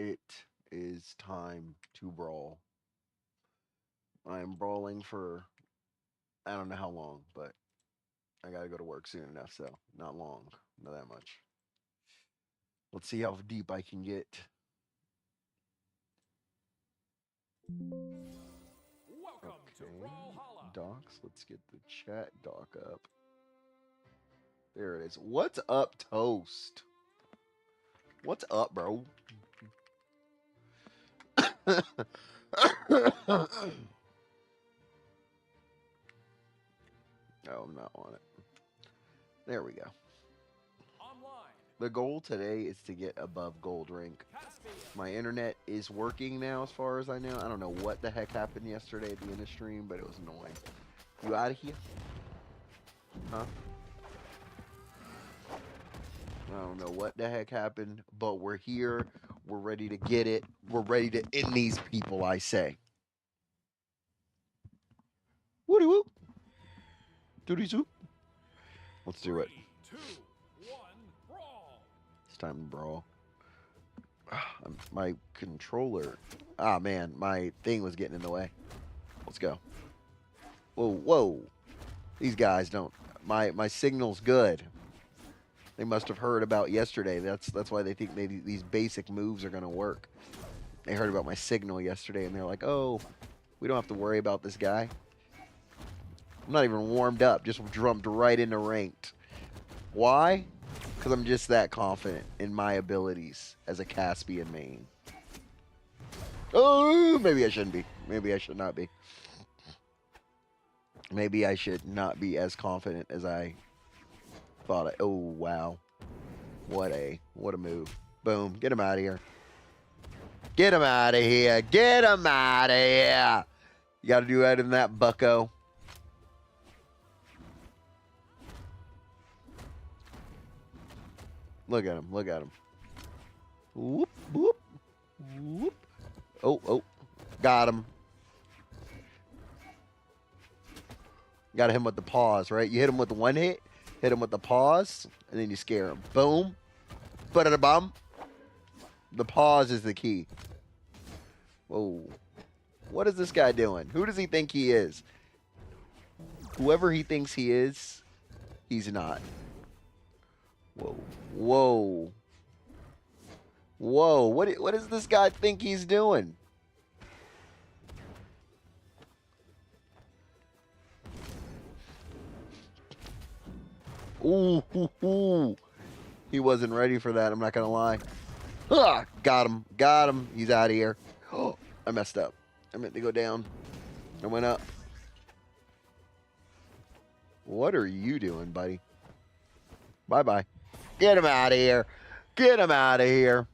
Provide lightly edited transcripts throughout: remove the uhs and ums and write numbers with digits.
It is time to brawl. I am brawling for I don't know how long, but I gotta go to work soon enough, so not long, not that much. Let's see how deep I can get. Welcome to Okay, Brawlhalla. docs. Let's get the chat doc up. There it is. What's up, Toast? What's up, bro? Oh, I'm not on it. There we go. Online. The goal today is to get above gold rank. Caspian. My internet is working now, as far as I know. I don't know what the heck happened yesterday at the end of the stream, but it was annoying. You out of here? Huh? I don't know what the heck happened, but we're here. We're ready to get it. We're ready to end these people, I say. Woody whoop. Doody zoop. Let's do it. 3, 2, 1, brawl. It's time to brawl. My controller. Ah, man. My thing was getting in the way. Let's go. Whoa, whoa. These guys don't. My signal's good. They must have heard about yesterday. That's why they think maybe these basic moves are going to work. They heard about my signal yesterday, and they're like, oh, we don't have to worry about this guy. I'm not even warmed up. Just jumped right into ranked. Why? Because I'm just that confident in my abilities as a Caspian main. Oh, maybe I shouldn't be. Maybe I should not be. Maybe I should not be as confident as I thought. Oh, wow. What a move. Boom. Get him out of here. Get him out of here. Get him out of here. You got to do better than that, bucko. Look at him. Look at him. Whoop, whoop, whoop. Oh, oh. Got him. Got to hit him with the pause, right? You hit him with the one hit, hit him with the pause, and then you scare him. Boom. Ba-da-da-bum. The pause is the key. Whoa. What is this guy doing? Who does he think he is? Whoever he thinks he is, he's not. Whoa. Whoa. Whoa. What does this guy think he's doing? Ooh, ooh, ooh. He wasn't ready for that, I'm not going to lie. Ah, got him. Got him. He's out of here. Oh, I messed up. I meant to go down. I went up. What are you doing, buddy? Bye-bye. Get him out of here. Get him out of here.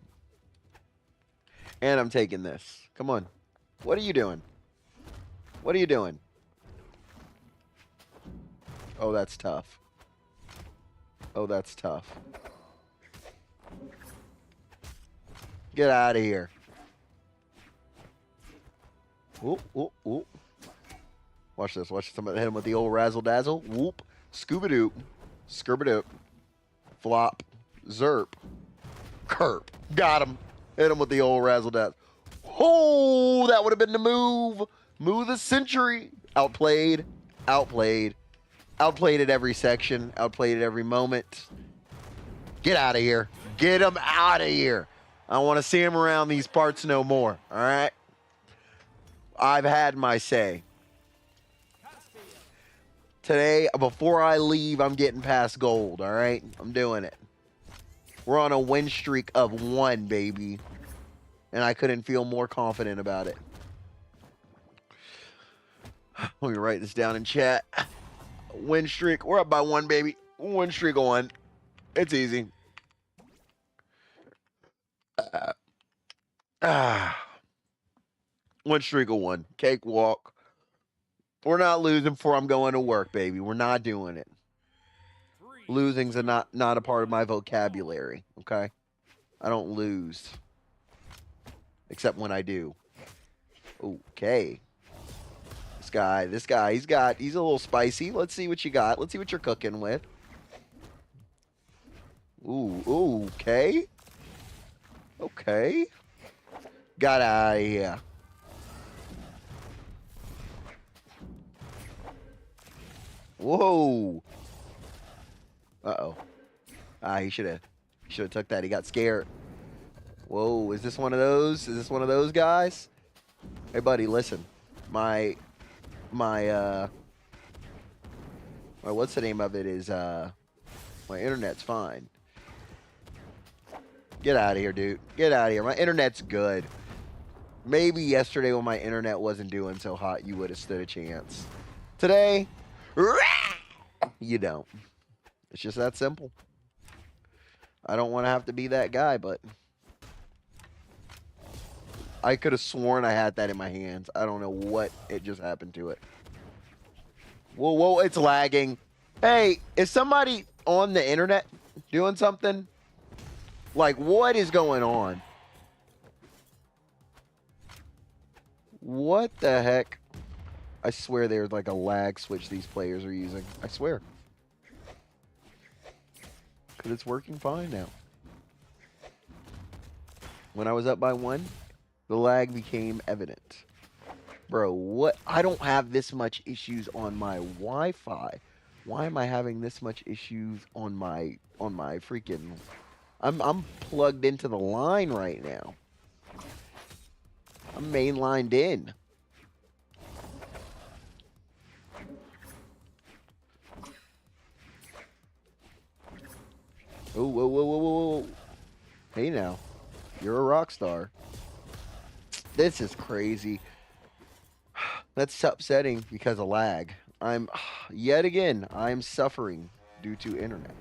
And I'm taking this. Come on. What are you doing? What are you doing? Oh, that's tough. Oh, that's tough. Get out of here. Whoop, whoop, whoop. Watch this. Watch this. I'm going to hit him with the old razzle-dazzle. Whoop. Scooba-doop. Skirba-doop. Flop. Zerp. Kerp. Got him. Hit him with the old razzle-dazzle. Oh, that would have been the move. Move the century. Outplayed. Outplayed. Outplayed at every section. Outplayed at every moment. Get out of here. Get him out of here. I don't want to see him around these parts no more. All right? I've had my say. Today, before I leave, I'm getting past gold. All right? I'm doing it. We're on a win streak of 1, baby. And I couldn't feel more confident about it. Let me write this down in chat. Win streak. We're up by 1, baby. Win streak of 1. It's easy. Win streak of 1. Cakewalk. We're not losing before I'm going to work, baby. We're not doing it. Losing's not a part of my vocabulary, okay? I don't lose. Except when I do. Okay. This guy, he's a little spicy. Let's see what you got. Let's see what you're cooking with. Ooh, okay. Okay. Got out of here. Whoa. Uh-oh. Ah, he should have took that. He got scared. Whoa, is this one of those? Is this one of those guys? Hey, buddy, listen. My what's the name of it is, my internet's fine. Get out of here, dude. Get out of here. My internet's good. Maybe yesterday when my internet wasn't doing so hot, you would have stood a chance. Today, you don't. It's just that simple. I don't want to have to be that guy, but I could have sworn I had that in my hands. I don't know what it just happened to it. Whoa, whoa, it's lagging. Hey, is somebody on the internet doing something? Like, what is going on? What the heck? I swear there's like a lag switch these players are using. I swear. Because it's working fine now. When I was up by 1, the lag became evident. Bro, what? I don't have this much issues on my Wi-Fi. Why am I having this much issues on my freaking... I'm plugged into the line right now. I'm mainlined in. Oh, whoa, whoa, whoa, whoa, whoa. Hey now. You're a rock star. This is crazy. That's upsetting because of lag. Yet again, I'm suffering due to internet.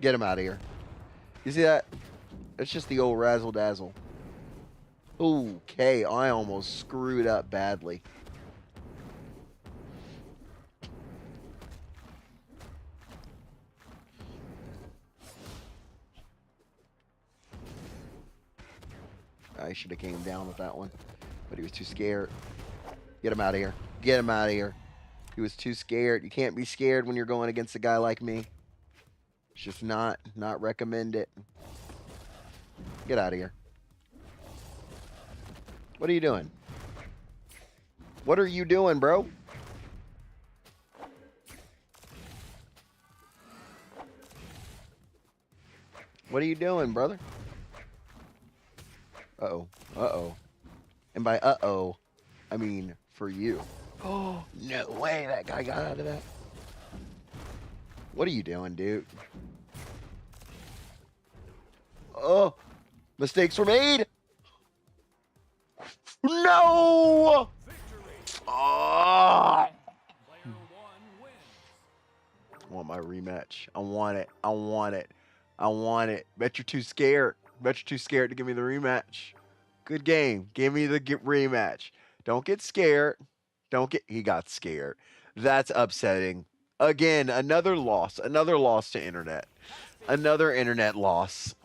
Get him out of here. You see that? It's just the old razzle dazzle. Okay, I almost screwed up badly. I should have came down with that one, but he was too scared. Get him out of here. Get him out of here. He was too scared. You can't be scared when you're going against a guy like me. It's just not recommend it. Get out of here. What are you doing? What are you doing, bro? What are you doing, brother? Uh-oh. Uh-oh. And by uh-oh, I mean for you. Oh, no way that guy got out of that. What are you doing, dude? Oh, mistakes were made. No! Oh! I want my rematch. I want it. I want it. I want it. Bet you're too scared. Bet you're too scared to give me the rematch. Good game. Give me the rematch. Don't get scared. He got scared. That's upsetting. Again, another loss. Another loss to internet. Another internet loss.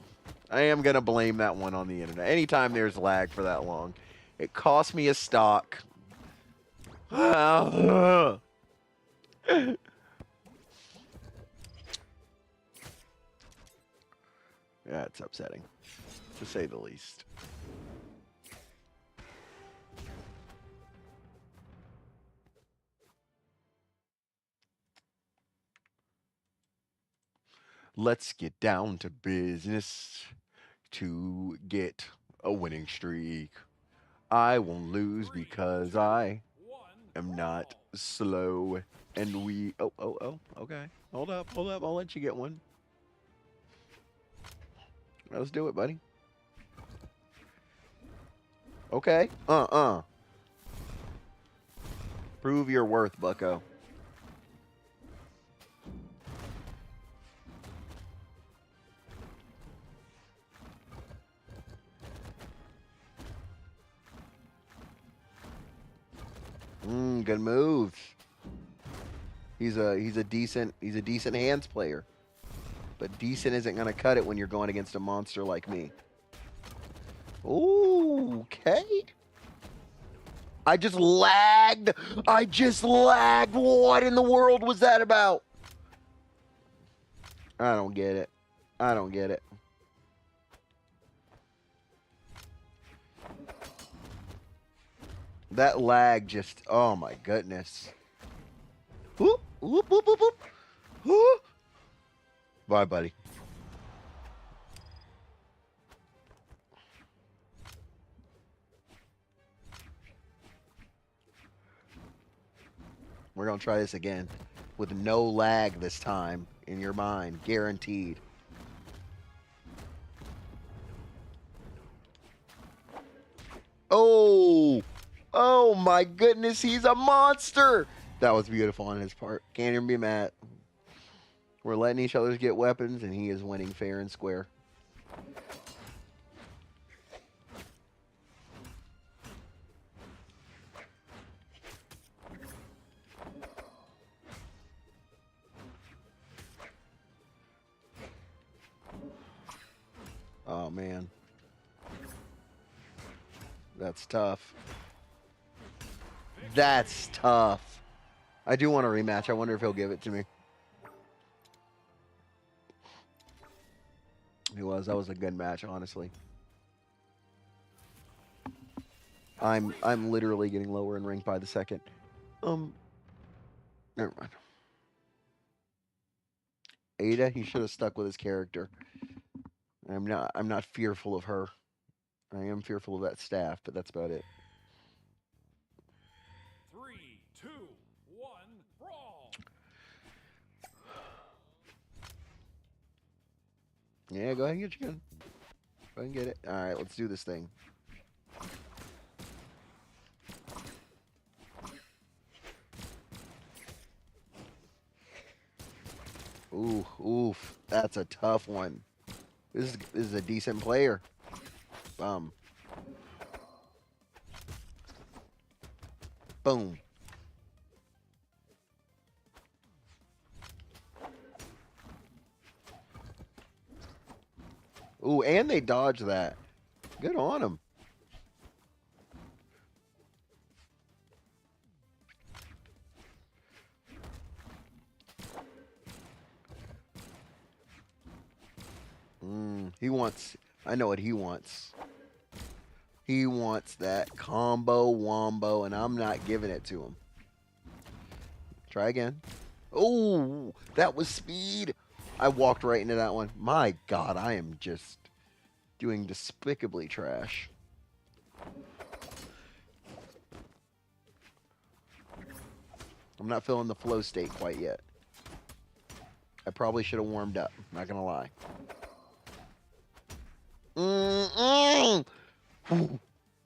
I am going to blame that one on the internet. Anytime there's lag for that long. It cost me a stock. Yeah, it's upsetting, to say the least. Let's get down to business to get a winning streak. I won't lose because I am not slow. And we... Oh, okay. Hold up. I'll let you get one. Let's do it, buddy. Okay. Prove your worth, bucko. Good move. He's a decent hands player. But decent isn't gonna cut it when you're going against a monster like me. Ooh, okay. I just lagged. What in the world was that about? I don't get it. That lag just, oh my goodness. Whoop, whoop, whoop, whoop, whoop. Whoop. Bye, buddy. We're going to try this again with no lag this time in your mind, guaranteed. Oh, oh my goodness, he's a monster. That was beautiful on his part. Can't even be mad. We're letting each other get weapons, and he is winning fair and square. Oh, man. That's tough. That's tough. I do want a rematch. I wonder if he'll give it to me. He was. That was a good match, honestly. I'm literally getting lower in rank by the second. Never mind. Ada, he should have stuck with his character. I'm not fearful of her. I am fearful of that staff, but that's about it. 3, 2, 1, brawl. Yeah, go ahead and get your gun. Go ahead and get it. All right, let's do this thing. Ooh, oof. That's a tough one. This is a decent player. Boom. Ooh, and they dodged that. Good on them. He wants, I know what he wants. He wants that combo wombo, and I'm not giving it to him. Try again. Oh, that was speed. I walked right into that one. My God, I am just doing despicably trash. I'm not feeling the flow state quite yet. I probably should have warmed up, not gonna lie.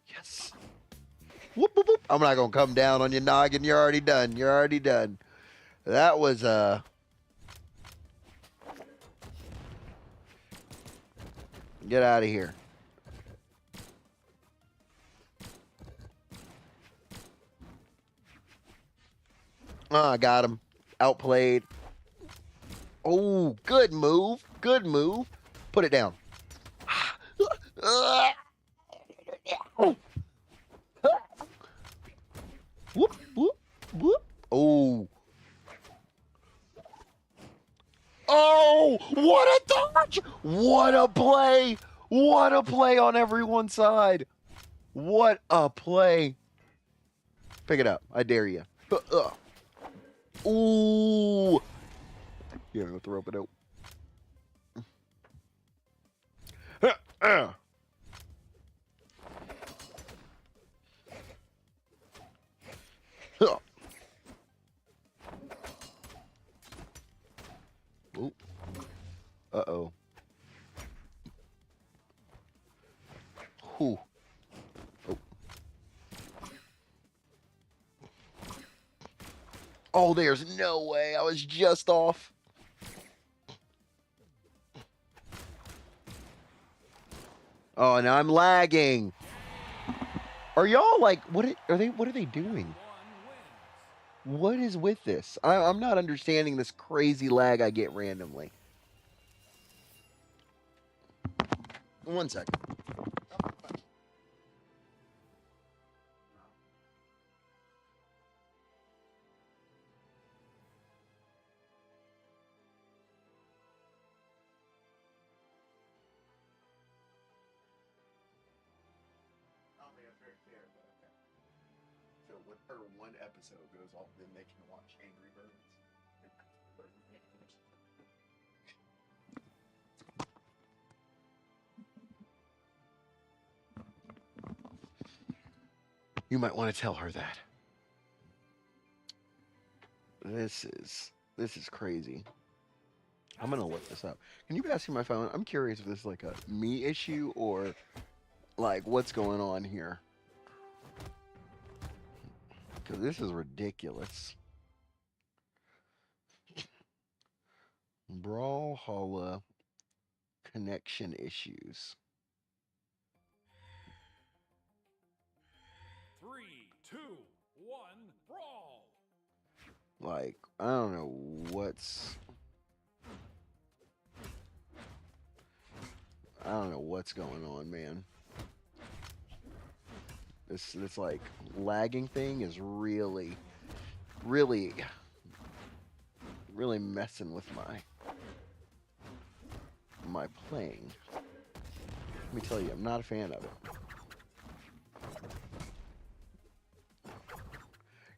Yes. Whoop, whoop, whoop. I'm not gonna come down on your noggin. You're already done. You're already done. That was get out of here. Oh, I got him. Outplayed. Oh, good move. Good move. Put it down. Whoop, whoop, whoop. Oh. Oh, what a dodge. What a play. What a play on everyone's side. What a play. Pick it up. I dare you. Ooh. You don't have to rope it out. Ooh. Uh-oh. Ooh. Oh. Oh, there's no way. I was just off. Oh, now I'm lagging. Are y'all like, what are they doing? What is with this? I'm not understanding this crazy lag I get randomly. 1 second. with her one episode goes off, then they can watch Angry Birds. You might want to tell her that. This is crazy. I'm gonna look this up. Can you pass me my phone? I'm curious if this is like a me issue or like what's going on here. Because this is ridiculous. Brawlhalla connection issues. 3, 2, 1, brawl! Like, I don't know what's... I don't know what's going on, man. This like lagging thing is really messing with my playing. Let me tell you, I'm not a fan of it.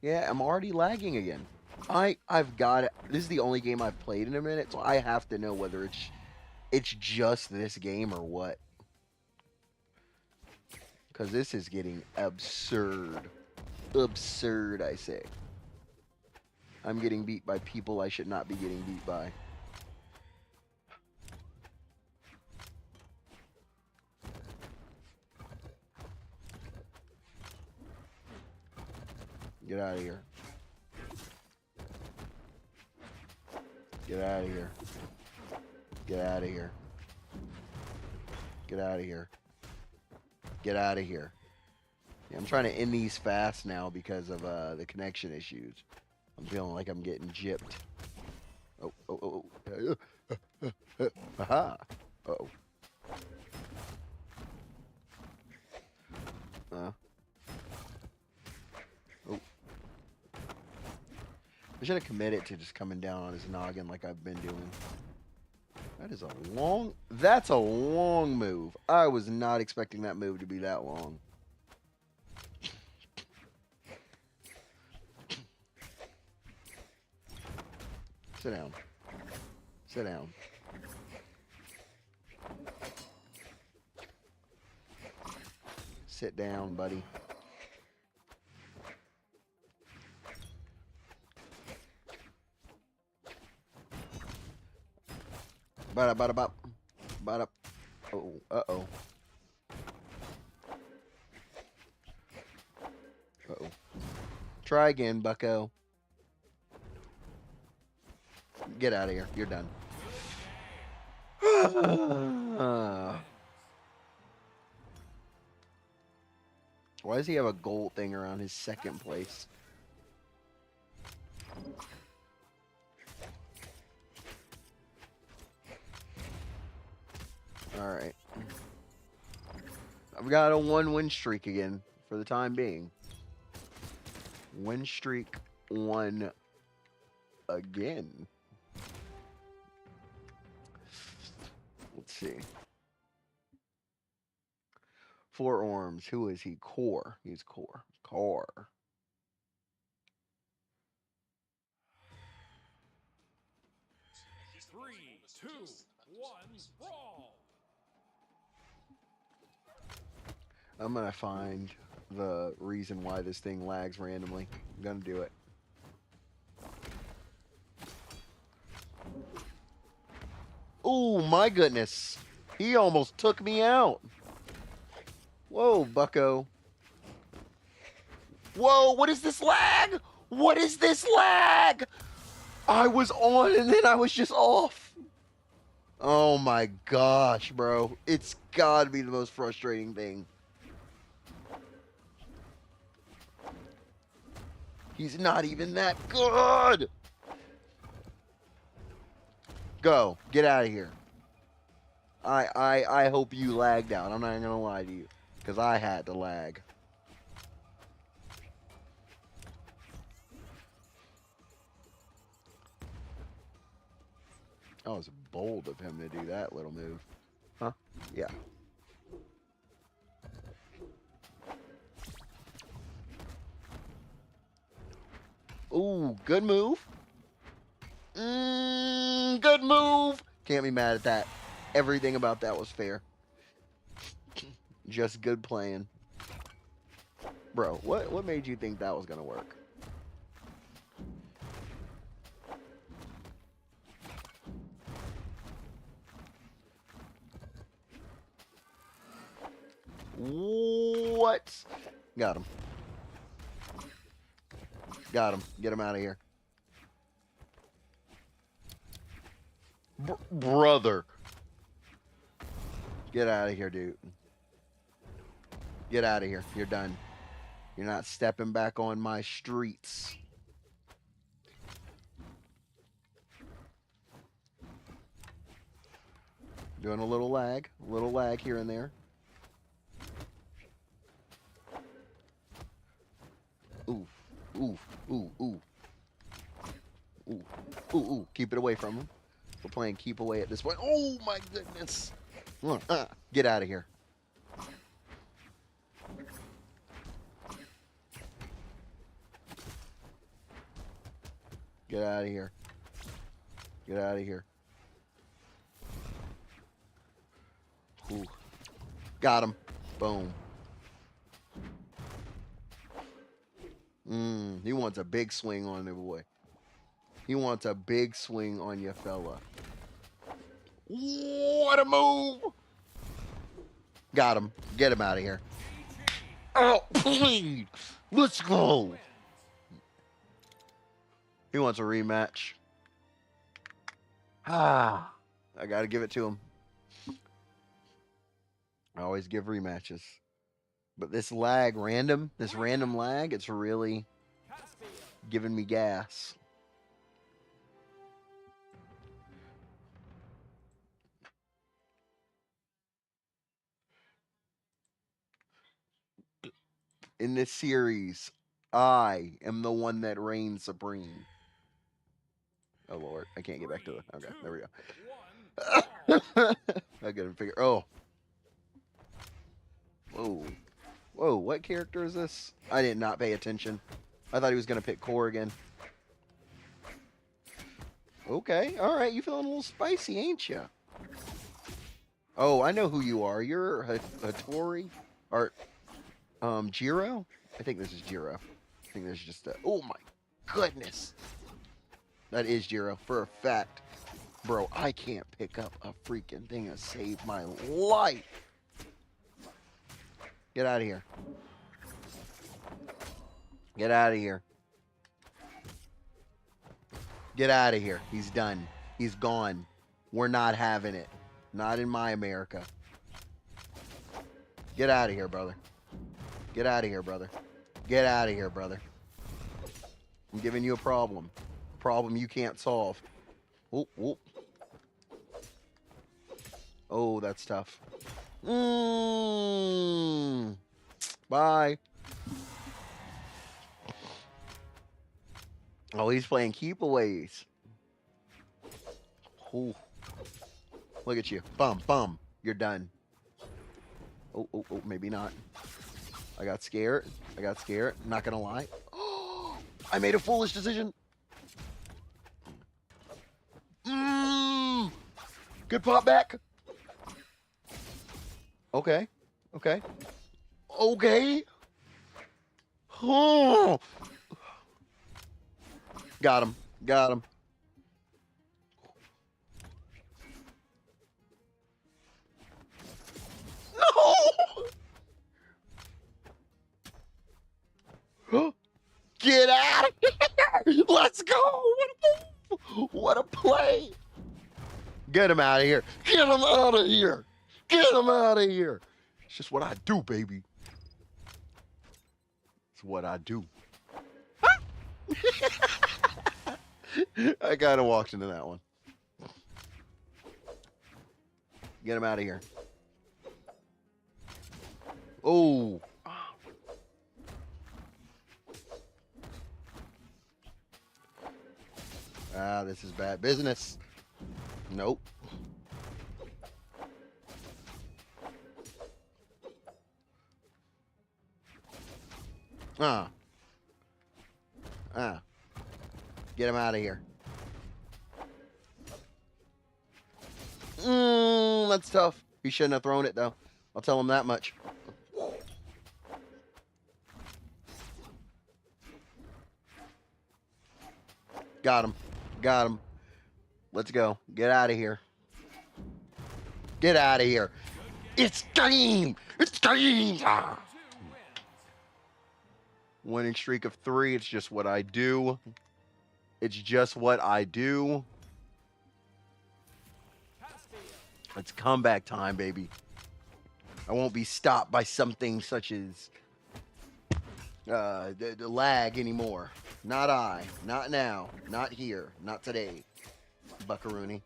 Yeah, I'm already lagging again. I've got it. This is the only game I've played in a minute, so I have to know whether it's just this game or what. Because this is getting absurd. Absurd, I say. I'm getting beat by people I should not be getting beat by. Get out of here. Get out of here. Get out of here. Get out of here. Get out of here. Yeah, I'm trying to end these fast now because of the connection issues. I'm feeling like I'm getting gypped. Oh. Aha. Uh-oh. Oh. I should have committed to just coming down on his noggin like I've been doing. That's a long move. I was not expecting that move to be that long. Sit down. Sit down. Sit down, buddy. Bada. Oh, uh-oh. Uh-oh. Try again, bucko. Get out of here. You're done. Why does he have a gold thing around his second place? Alright. I've got a 1-win streak again for the time being. Win streak 1 again. Let's see. 4 Orms. Who is he? Core. He's Core. Core. Three, two, one, brawl! I'm gonna find the reason why this thing lags randomly. I'm gonna do it. Oh my goodness. He almost took me out. Whoa, bucko. Whoa, what is this lag? What is this lag? I was on and then I was just off. Oh my gosh, bro. It's gotta be the most frustrating thing. He's not even that good. Go. Get out of here. I hope you lagged out. I'm not gonna lie to you. Because I had to lag. That was bold of him to do that little move. Huh? Yeah. Ooh, good move. Good move. Can't be mad at that. Everything about that was fair. Just good playing. Bro, what made you think that was going to work? What? Got him. Got him. Get him out of here. Brother. Get out of here, dude. Get out of here. You're done. You're not stepping back on my streets. Doing a little lag here and there. Ooh, ooh, ooh, ooh. Ooh, ooh, ooh. Keep it away from him. We're playing keep away at this point. Oh my goodness. Get out of here. Get out of here. Get out of here. Ooh. Got him. Boom. He wants a big swing on the boy. He wants a big swing on you, fella. What a move! Got him. Get him out of here. Oh, please. Let's go. He wants a rematch. I gotta give it to him. I always give rematches. But this random lag, it's really giving me gas. In this series, I am the one that reigns supreme. Oh Lord, I can't get back to it. Okay, there we go. I gotta figure. Oh. Whoa. Whoa, what character is this? I did not pay attention. I thought he was gonna pick Core again. Okay, alright, you feeling a little spicy, ain't you? Oh, I know who you are. You're Hattori? Or, Jiro? I think this is Jiro. I think there's just a... Oh my goodness! That is Jiro, for a fact. Bro, I can't pick up a freaking thing to save my life! Get out of here. Get out of here. Get out of here. He's done. He's gone. We're not having it. Not in my America. Get out of here, brother. Get out of here, brother. Get out of here, brother. I'm giving you a problem. A problem you can't solve. Oh, oh. Oh, that's tough. Bye. Oh, he's playing keepaways. Ooh. Look at you. Bum, bum. You're done. Oh, oh, oh, maybe not. I got scared. I got scared. Not gonna lie. Oh, I made a foolish decision. Good pop back. Okay. Okay. Okay. Oh. Got him. Got him. No! Get out of here! Let's go! What a move! What a play! Get him out of here! Get him out of here! Get him out of here! It's just what I do, baby. It's what I do. I kind of walked into that one. Get him out of here. Oh. Ah, this is bad business. Nope. Ah. Ah. Get him out of here. That's tough. He shouldn't have thrown it, though. I'll tell him that much. Got him. Got him. Let's go. Get out of here. Get out of here. It's game. It's game. Ah. Winning streak of 3. It's just what I do. It's just what I do. It's comeback time, baby. I won't be stopped by something such as the lag anymore. Not I. Not now. Not here. Not today. Buckaroony.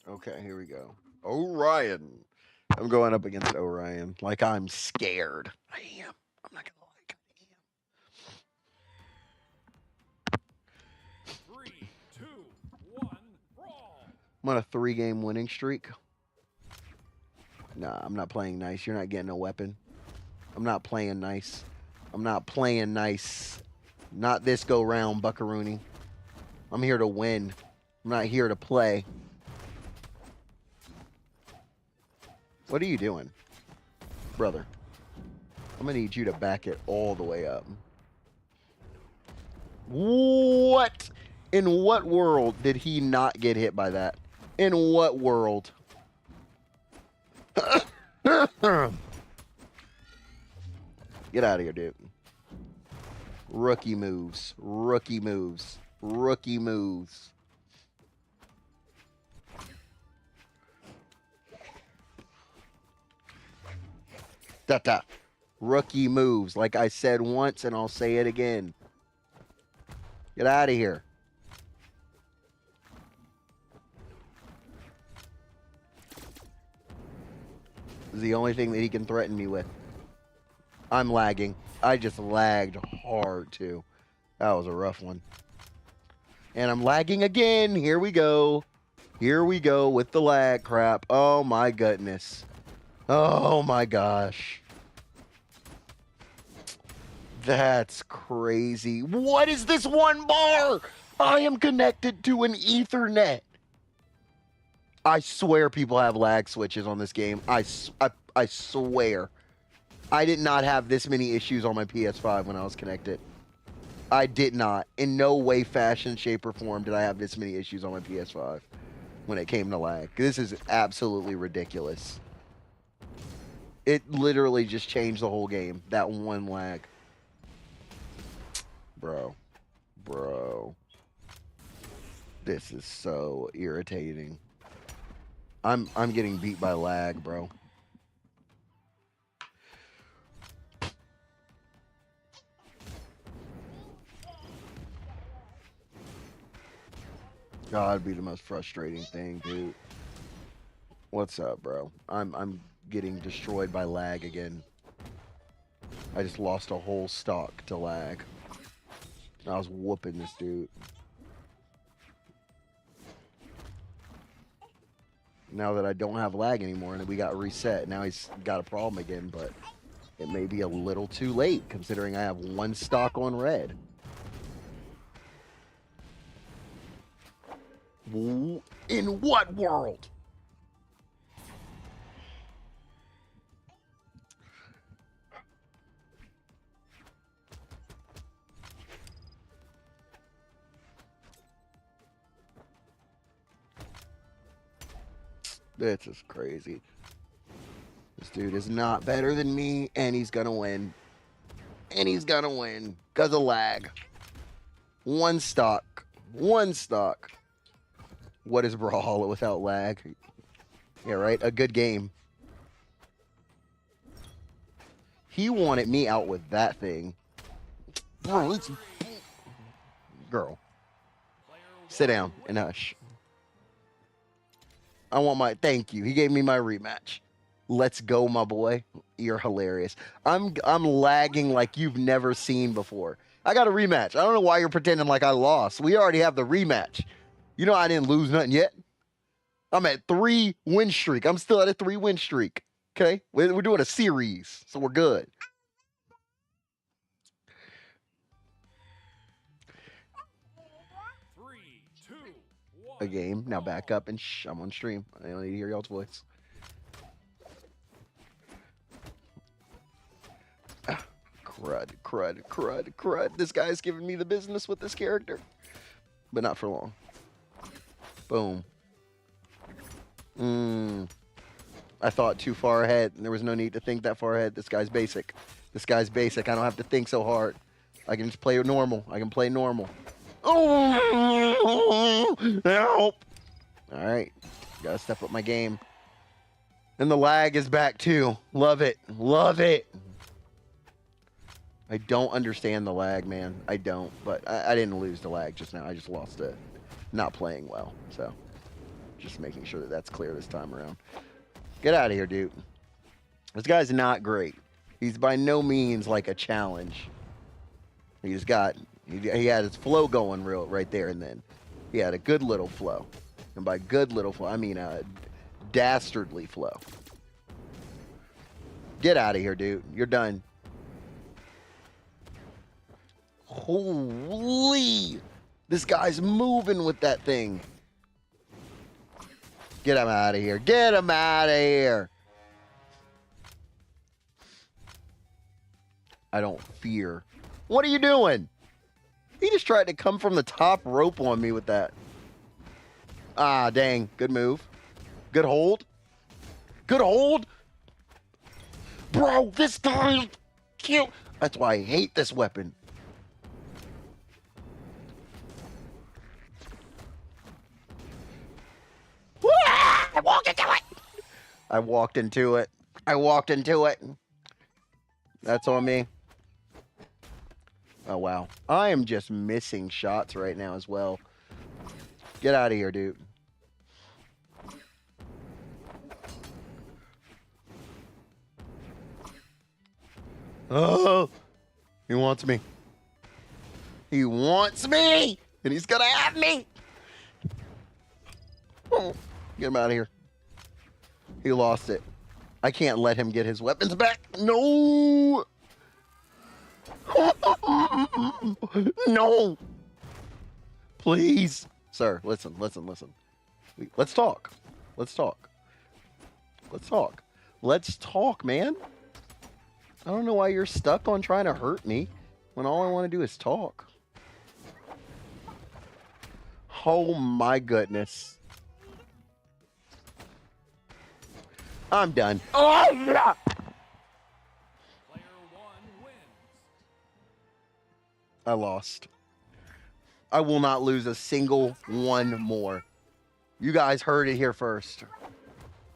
Okay, here we go. Orion. I'm going up against Orion. Like I'm scared. I am. I'm not gonna lie. I am. 3, 2, 1, brawl. I'm on a 3-game winning streak. Nah, I'm not playing nice. You're not getting a weapon. I'm not playing nice. I'm not playing nice. Not this go round, Buckaroony. I'm here to win. I'm not here to play. What are you doing? Brother, I'm going to need you to back it all the way up. What? In what world did he not get hit by that? In what world? Get out of here, dude. Rookie moves. Rookie moves. Rookie moves. Da-da. Rookie moves. Like I said once, and I'll say it again. Get out of here. This is the only thing that he can threaten me with. I'm lagging. I just lagged hard, too. That was a rough one. And I'm lagging again. Here we go. Here we go with the lag crap. Oh, my goodness. Oh, my gosh. That's crazy. What is this one bar? I am connected to an Ethernet. I swear people have lag switches on this game. I swear. I did not have this many issues on my PS5 when I was connected. I did not. In no way, fashion, shape, or form did I have this many issues on my PS5 when it came to lag. This is absolutely ridiculous. It literally just changed the whole game. That one lag. Bro. Bro. This is so irritating. I'm getting beat by lag, bro. God, it'd be the most frustrating thing, dude. What's up, bro? I'm getting destroyed by lag again. I just lost a whole stock to lag. I was whooping this dude. Now that I don't have lag anymore and we got reset, now he's got a problem again, but it may be a little too late considering I have one stock on red. In what world? This is crazy. This dude is not better than me, and he's gonna win. And he's gonna win because of lag. One stock. One stock. What is Brawlhalla without lag? Yeah, right? A good game. He wanted me out with that thing. Bro, it's... Girl. Sit down and hush. I want my thank you. He gave me my rematch. Let's go, my boy. You're hilarious. I'm lagging like you've never seen before. I got a rematch. I don't know why you're pretending like I lost. We already have the rematch. You know I didn't lose nothing yet. I'm at 3 win streak. I'm still at a 3 win streak. Okay? We're doing a series, so we're good. Three, two, one. A game. Now back up and shh, I'm on stream. I don't need to hear y'all's voice. Crud. This guy's giving me the business with this character. But not for long. Boom. I thought too far ahead, and there was no need to think that far ahead. This guy's basic. This guy's basic. I don't have to think so hard. I can just play normal. I can play normal. Oh, help! All right. Gotta step up my game. And the lag is back too. Love it. Love it. I don't understand the lag, man. I don't. But I didn't lose the lag just now. I just lost it. Not playing well. So just making sure that that's clear this time around. Get out of here, dude. This guy's not great. He's by no means like a challenge. He had his flow going right there and then. He had a good little flow. And by good little flow, I mean a dastardly flow. Get out of here, dude. You're done. Holy! This guy's moving with that thing. Get him out of here. Get him out of here. I don't fear. What are you doing? He just tried to come from the top rope on me with that. Ah, dang. Good move. Good hold. Good hold. Bro, this guy is cute. That's why I hate this weapon. I walked into it. I walked into it. I walked into it. That's on me. Oh, wow. I am just missing shots right now as well. Get out of here, dude. Oh, he wants me. He wants me, and he's gonna have me. Oh, get him out of here. He lost it. I can't let him get his weapons back. No. No. Please. Sir, listen. Let's talk. Let's talk. Let's talk. Let's talk, man. I don't know why you're stuck on trying to hurt me when all I want to do is talk. Oh my goodness. I'm done. Oh yeah. Player one wins. I lost. I will not lose a single one more. You guys heard it here first.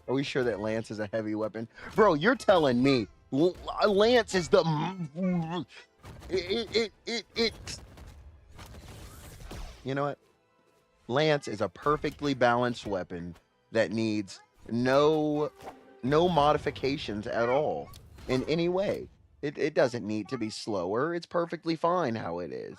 Are we sure that Lance is a heavy weapon? Bro, you're telling me Lance is the... You know what? Lance is a perfectly balanced weapon that needs no modifications at all in any way. It doesn't need to be slower. It's perfectly fine how it is.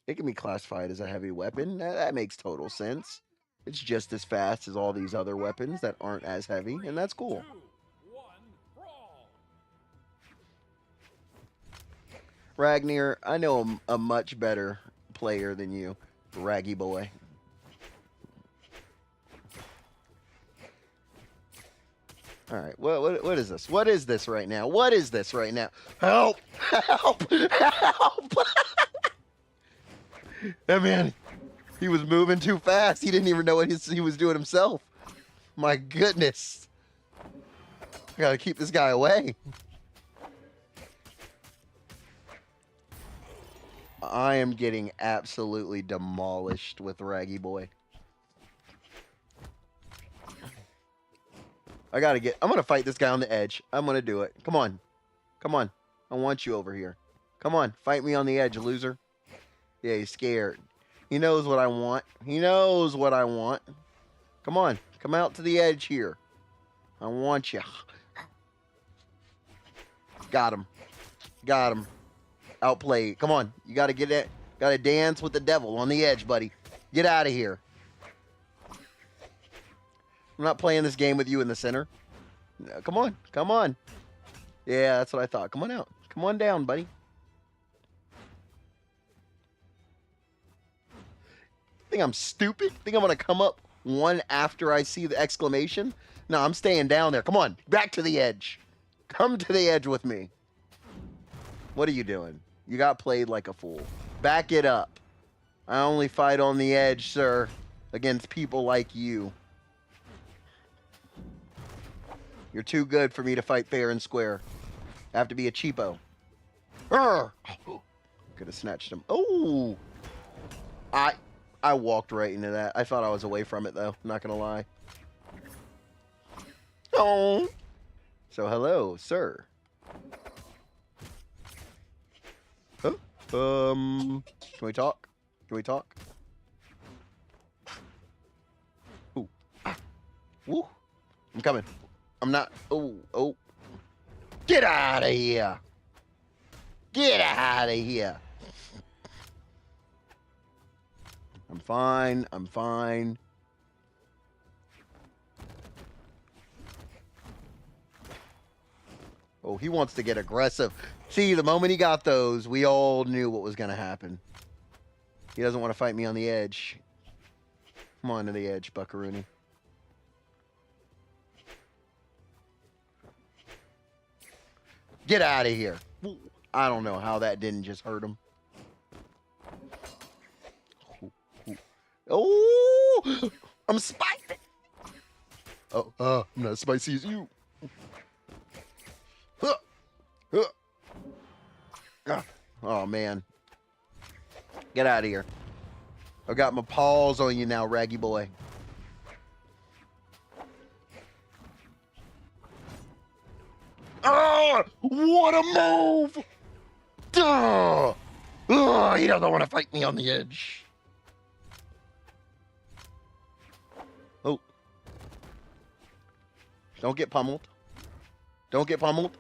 It can be classified as a heavy weapon. That makes total sense. It's just as fast as all these other weapons that aren't as heavy, and that's cool. 2, 1, brawl. Ragnar, I know a much better player than you, Raggy boy. All right, what is this? What is this right now? What is this right now? Help! Help! Help! That man, he was moving too fast. He didn't even know what he was doing himself. My goodness. I gotta keep this guy away. I am getting absolutely demolished with Raggy Boy. I'm gonna fight this guy on the edge. I'm gonna do it. Come on. Come on. I want you over here. Come on. Fight me on the edge, loser. Yeah, he's scared. He knows what I want. He knows what I want. Come on. Come out to the edge here. I want you. Got him. Got him. Outplayed. Come on. You got to get it. Got to dance with the devil on the edge, buddy. Get out of here. I'm not playing this game with you in the center. No, come on. Come on. Yeah, that's what I thought. Come on out. Come on down, buddy. Think I'm stupid? Think I'm going to come up one after I see the exclamation? No, I'm staying down there. Come on. Back to the edge. Come to the edge with me. What are you doing? You got played like a fool. Back it up. I only fight on the edge, sir, against people like you. You're too good for me to fight fair and square. I have to be a cheapo. Could have snatched him. Oh! I walked right into that. I thought I was away from it, though. Not gonna lie. Oh! So, hello, sir. Huh? Can we talk? Can we talk? Ooh. Ah. Woo. I'm coming. I'm not. Oh, oh. Get out of here. Get out of here. I'm fine. I'm fine. Oh, he wants to get aggressive. See, the moment he got those, we all knew what was going to happen. He doesn't want to fight me on the edge. Come on to the edge, Buckaroony. Get out of here. I don't know how that didn't just hurt him. Oh, I'm spicy. Oh, I'm not as spicy as you. Oh, man. Get out of here. I got my paws on you now, raggy boy. Oh, what a move! Duh! Oh, he doesn't want to fight me on the edge. Oh. Don't get pummeled. Don't get pummeled.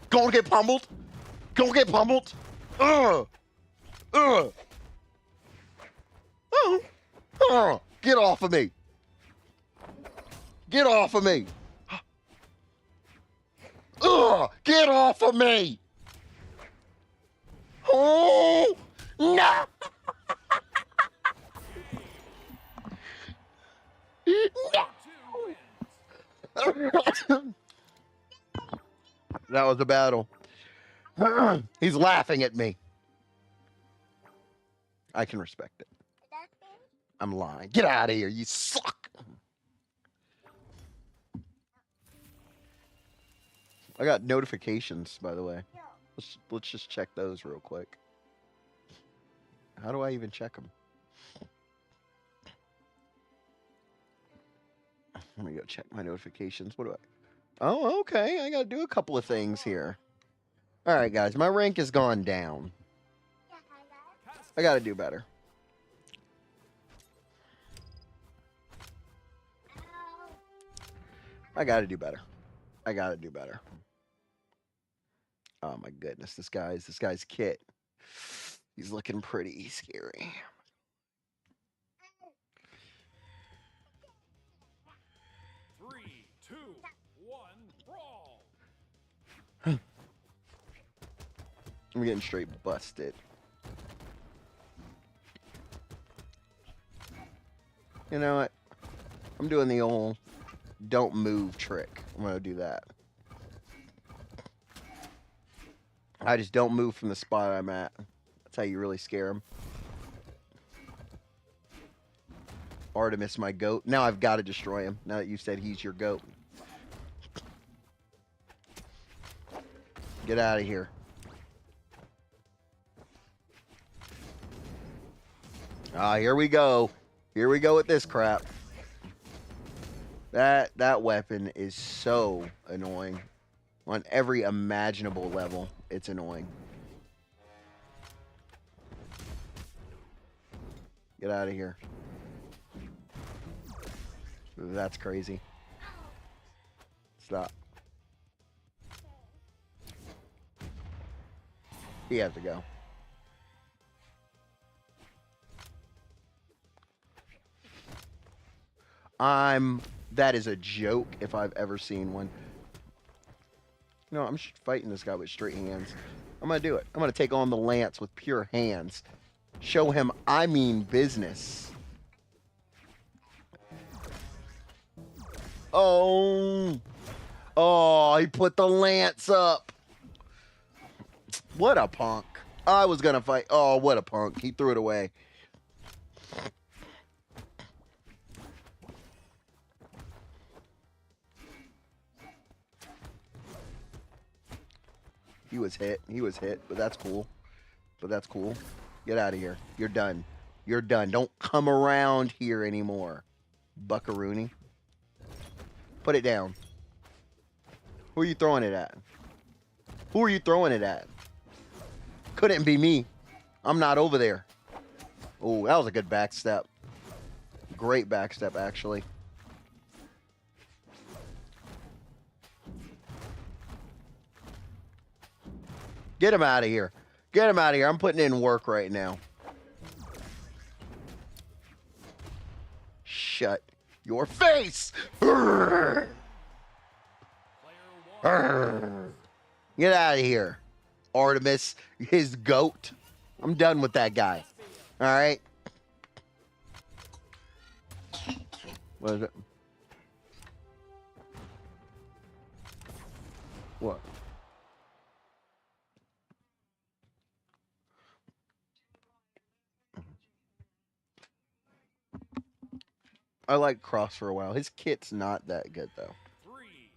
Don't get pummeled. Don't get pummeled. Oh. Get off of me. Get off of me. Get off of me. Oh, no. That was a battle. He's laughing at me. I can respect it. I'm lying. Get out of here. You suck. I got notifications, by the way. Let's just check those real quick. How do I even check them? Let me go check my notifications. What do I... Oh, okay. I got to do a couple of things here. All right, guys. My rank has gone down. I got to do better. I got to do better. I got to do better. Oh, my goodness. This guy's kit. He's looking pretty scary. I'm getting straight busted. You know what? I'm doing the old don't move trick. I'm going to do that. I just don't move from the spot I'm at. That's how you really scare him. Artemis, my goat. Now I've got to destroy him. Now that you said he's your goat. Get out of here. Ah, here we go. Here we go with this crap. That weapon is so annoying. On every imaginable level, it's annoying. Get out of here. That's crazy. Stop. He has to go. That is a joke if I've ever seen one. No, I'm fighting this guy with straight hands. I'm going to do it. I'm going to take on the lance with pure hands. Show him I mean business. Oh. Oh, he put the lance up. What a punk. I was going to fight. Oh, what a punk. He threw it away. He was hit. He was hit, but that's cool. But that's cool. Get out of here. You're done. You're done. Don't come around here anymore. Buckaroony. Put it down. Who are you throwing it at? Who are you throwing it at? Couldn't be me. I'm not over there. Oh, that was a good backstep. Great backstep, actually. Get him out of here. Get him out of here. I'm putting in work right now. Shut your face. Get out of here. Artemis, his goat. I'm done with that guy. All right. What is it? What? I like Cross for a while. His kit's not that good, though.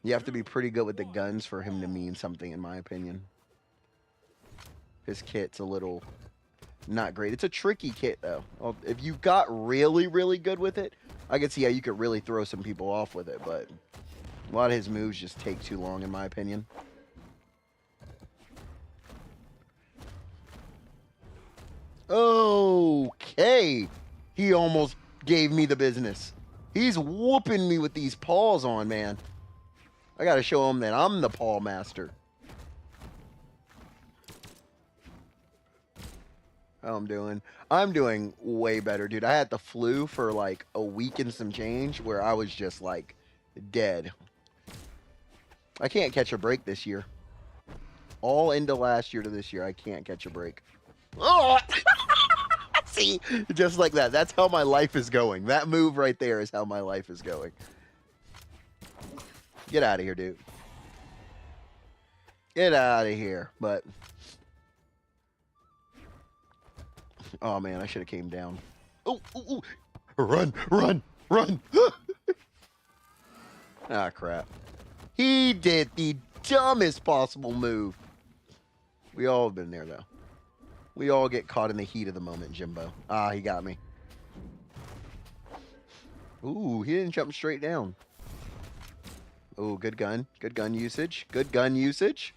You have to be pretty good with the guns for him to mean something, in my opinion. His kit's a little not great. It's a tricky kit, though. If you got really, really good with it, I could see how you could really throw some people off with it, but a lot of his moves just take too long, in my opinion. Okay. He almost gave me the business. He's whooping me with these paws on, man. I gotta show him that I'm the paw master. How I'm doing? I'm doing way better, dude. I had the flu for like a week and some change where I was just like dead. I can't catch a break this year. All into last year to this year, I can't catch a break. Oh! See, just like that. That's how my life is going. That move right there is how my life is going. Get out of here, dude. Get out of here. But, oh man, I should have came down. Oh, ooh, ooh. Run, run, run. Ah, crap. He did the dumbest possible move. We all have been there, though. We all get caught in the heat of the moment, Jimbo. Ah, he got me. Ooh, he didn't jump straight down. Ooh, good gun. Good gun usage. Good gun usage.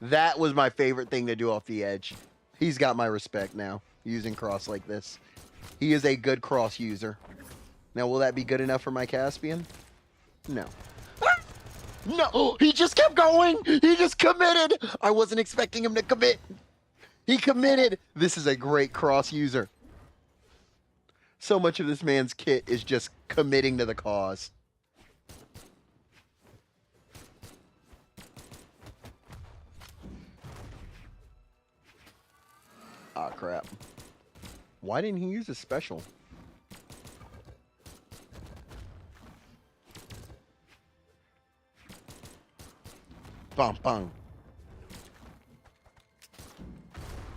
That was my favorite thing to do off the edge. He's got my respect now, using cross like this. He is a good cross user. Now, will that be good enough for my Caspian? No. No, he just kept going. He just committed. I wasn't expecting him to commit. He committed. This is a great cross user. So much of this man's kit is just committing to the cause. Ah, crap. Why didn't he use a special? Bum, bum.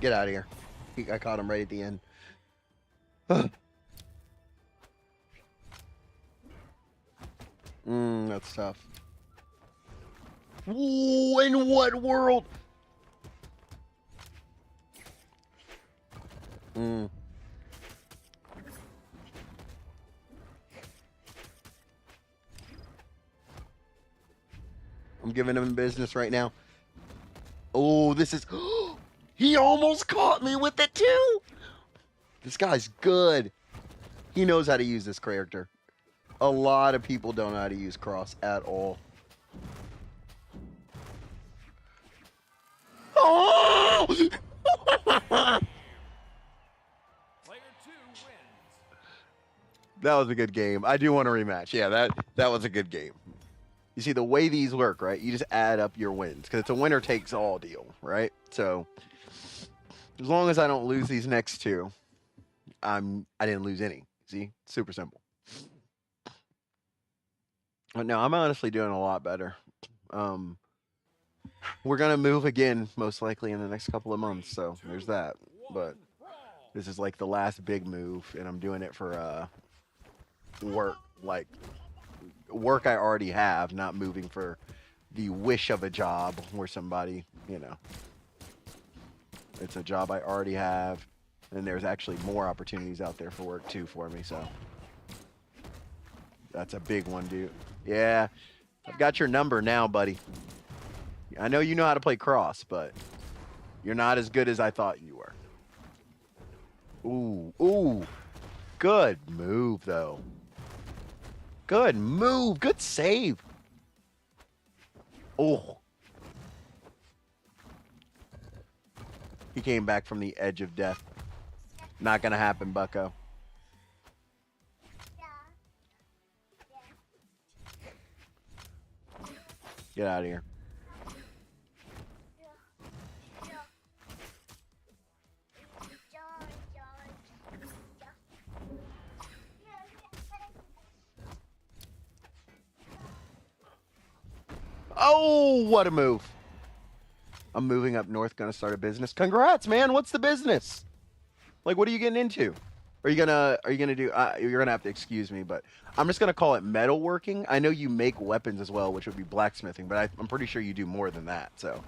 Get out of here. I caught him right at the end. That's tough. Ooh, in what world? I'm giving him business right now. Oh, this is... He almost caught me with it too! This guy's good. He knows how to use this character. A lot of people don't know how to use Cross at all. Oh! Player 2 wins. That was a good game. I do want a rematch. Yeah, that was a good game. You see, the way these work, right? You just add up your wins because it's a winner takes all deal, right? So as long as I don't lose these next two, I didn't lose any. See, super simple. But no, I'm honestly doing a lot better. We're gonna move again, most likely in the next couple of months. So there's that. But this is like the last big move, and I'm doing it for work, like work I already have, not moving for the wish of a job where somebody, you know, it's a job I already have, and there's actually more opportunities out there for work too for me. So that's a big one, dude. Yeah, I've got your number now, buddy. I know you know how to play Cross, but you're not as good as I thought you were. Ooh, ooh. Good move, though. Good move. Good save. Oh. He came back from the edge of death. Not going to happen, bucko. Get out of here. Oh, what a move. I'm moving up north, gonna start a business. Congrats, man. What's the business? Like, what are you getting into? Are you gonna do, you're gonna have to excuse me, but I'm just gonna call it metalworking. I know you make weapons as well, which would be blacksmithing, but I'm pretty sure you do more than that. So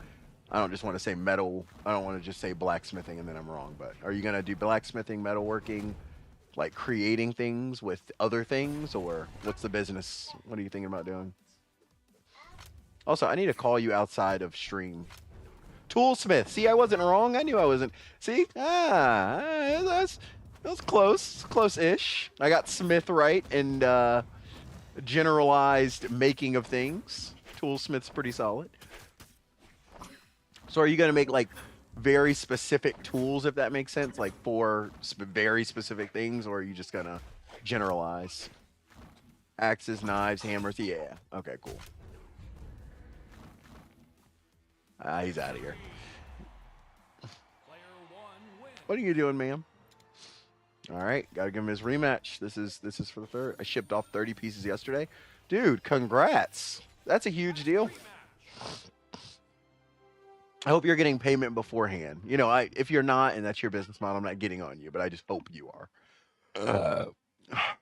I don't just want to say metal. I don't want to just say blacksmithing and then I'm wrong, but are you gonna do blacksmithing, metalworking, like creating things with other things, or what's the business? What are you thinking about doing? Also, I need to call you outside of stream. Toolsmith. See, I wasn't wrong. I knew I wasn't. See? That was close. Close-ish. I got Smith right and generalized making of things. Toolsmith's pretty solid. So are you going to make, like, very specific tools, if that makes sense? Like, for very specific things, or are you just going to generalize? Axes, knives, hammers. Yeah. Okay, cool. He's out of here. What are you doing, ma'am? All right, gotta give him his rematch. This is for the third. I shipped off 30 pieces yesterday, dude. Congrats. That's a huge deal. I hope you're getting payment beforehand. You know, if you're not, and that's your business model, I'm not getting on you, but I just hope you are. All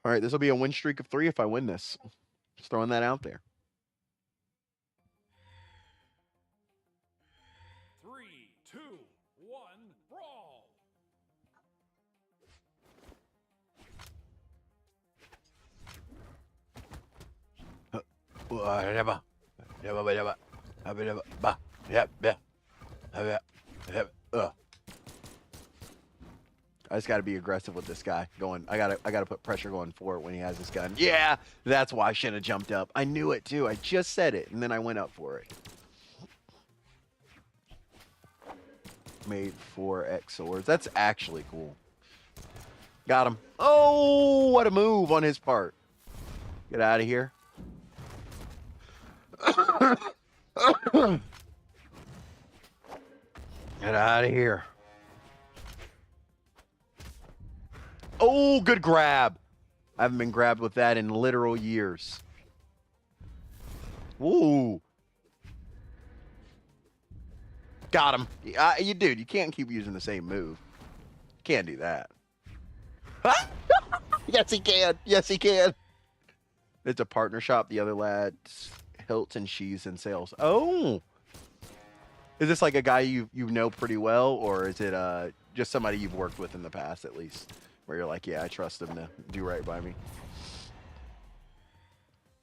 right, this will be a win streak of 3 if I win this. Just throwing that out there. 3, 2, 1, brawl. I just got to be aggressive with this guy. I gotta put pressure going forward when he has this gun. Yeah, that's why I should have jumped up. I knew it too. I just said it, and then I went up for it. Made 4x swords. That's actually cool. Got him. Oh, what a move on his part. Get out of here. Get out of here. Oh, good grab. I haven't been grabbed with that in literal years. Woo. Got him. Dude, you can't keep using the same move. Can't do that. Yes, he can. Yes, he can. It's a partner shop. The other lad's Hilton She's in sales. Oh. Is this like a guy you know pretty well, or is it just somebody you've worked with in the past at least, where you're like, yeah, I trust him to do right by me?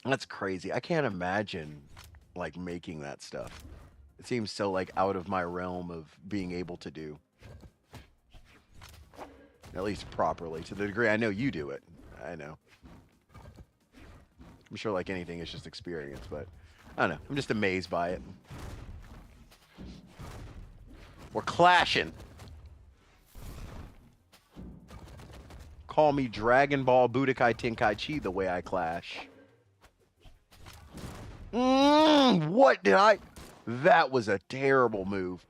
That's crazy. I can't imagine like making that stuff. It seems so like out of my realm of being able to do. At least properly, to the degree I know you do it. I know. I'm sure like anything, it's just experience, but I don't know. I'm just amazed by it. We're clashing. Call me Dragon Ball Budokai Tenkaichi the way I clash. What did I... That was a terrible move.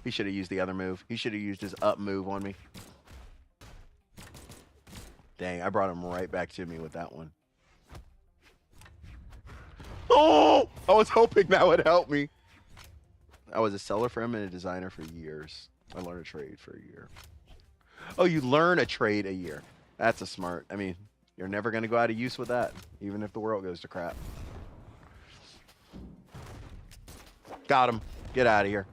He should have used the other move. He should have used his up move on me. Dang, I brought him right back to me with that one. Oh! I was hoping that would help me. I was a seller for him and a designer for years. I learned a trade for a year. Oh, you learn a trade a year. That's a smart. I mean, you're never going to go out of use with that, even if the world goes to crap. Got him. Get out of here.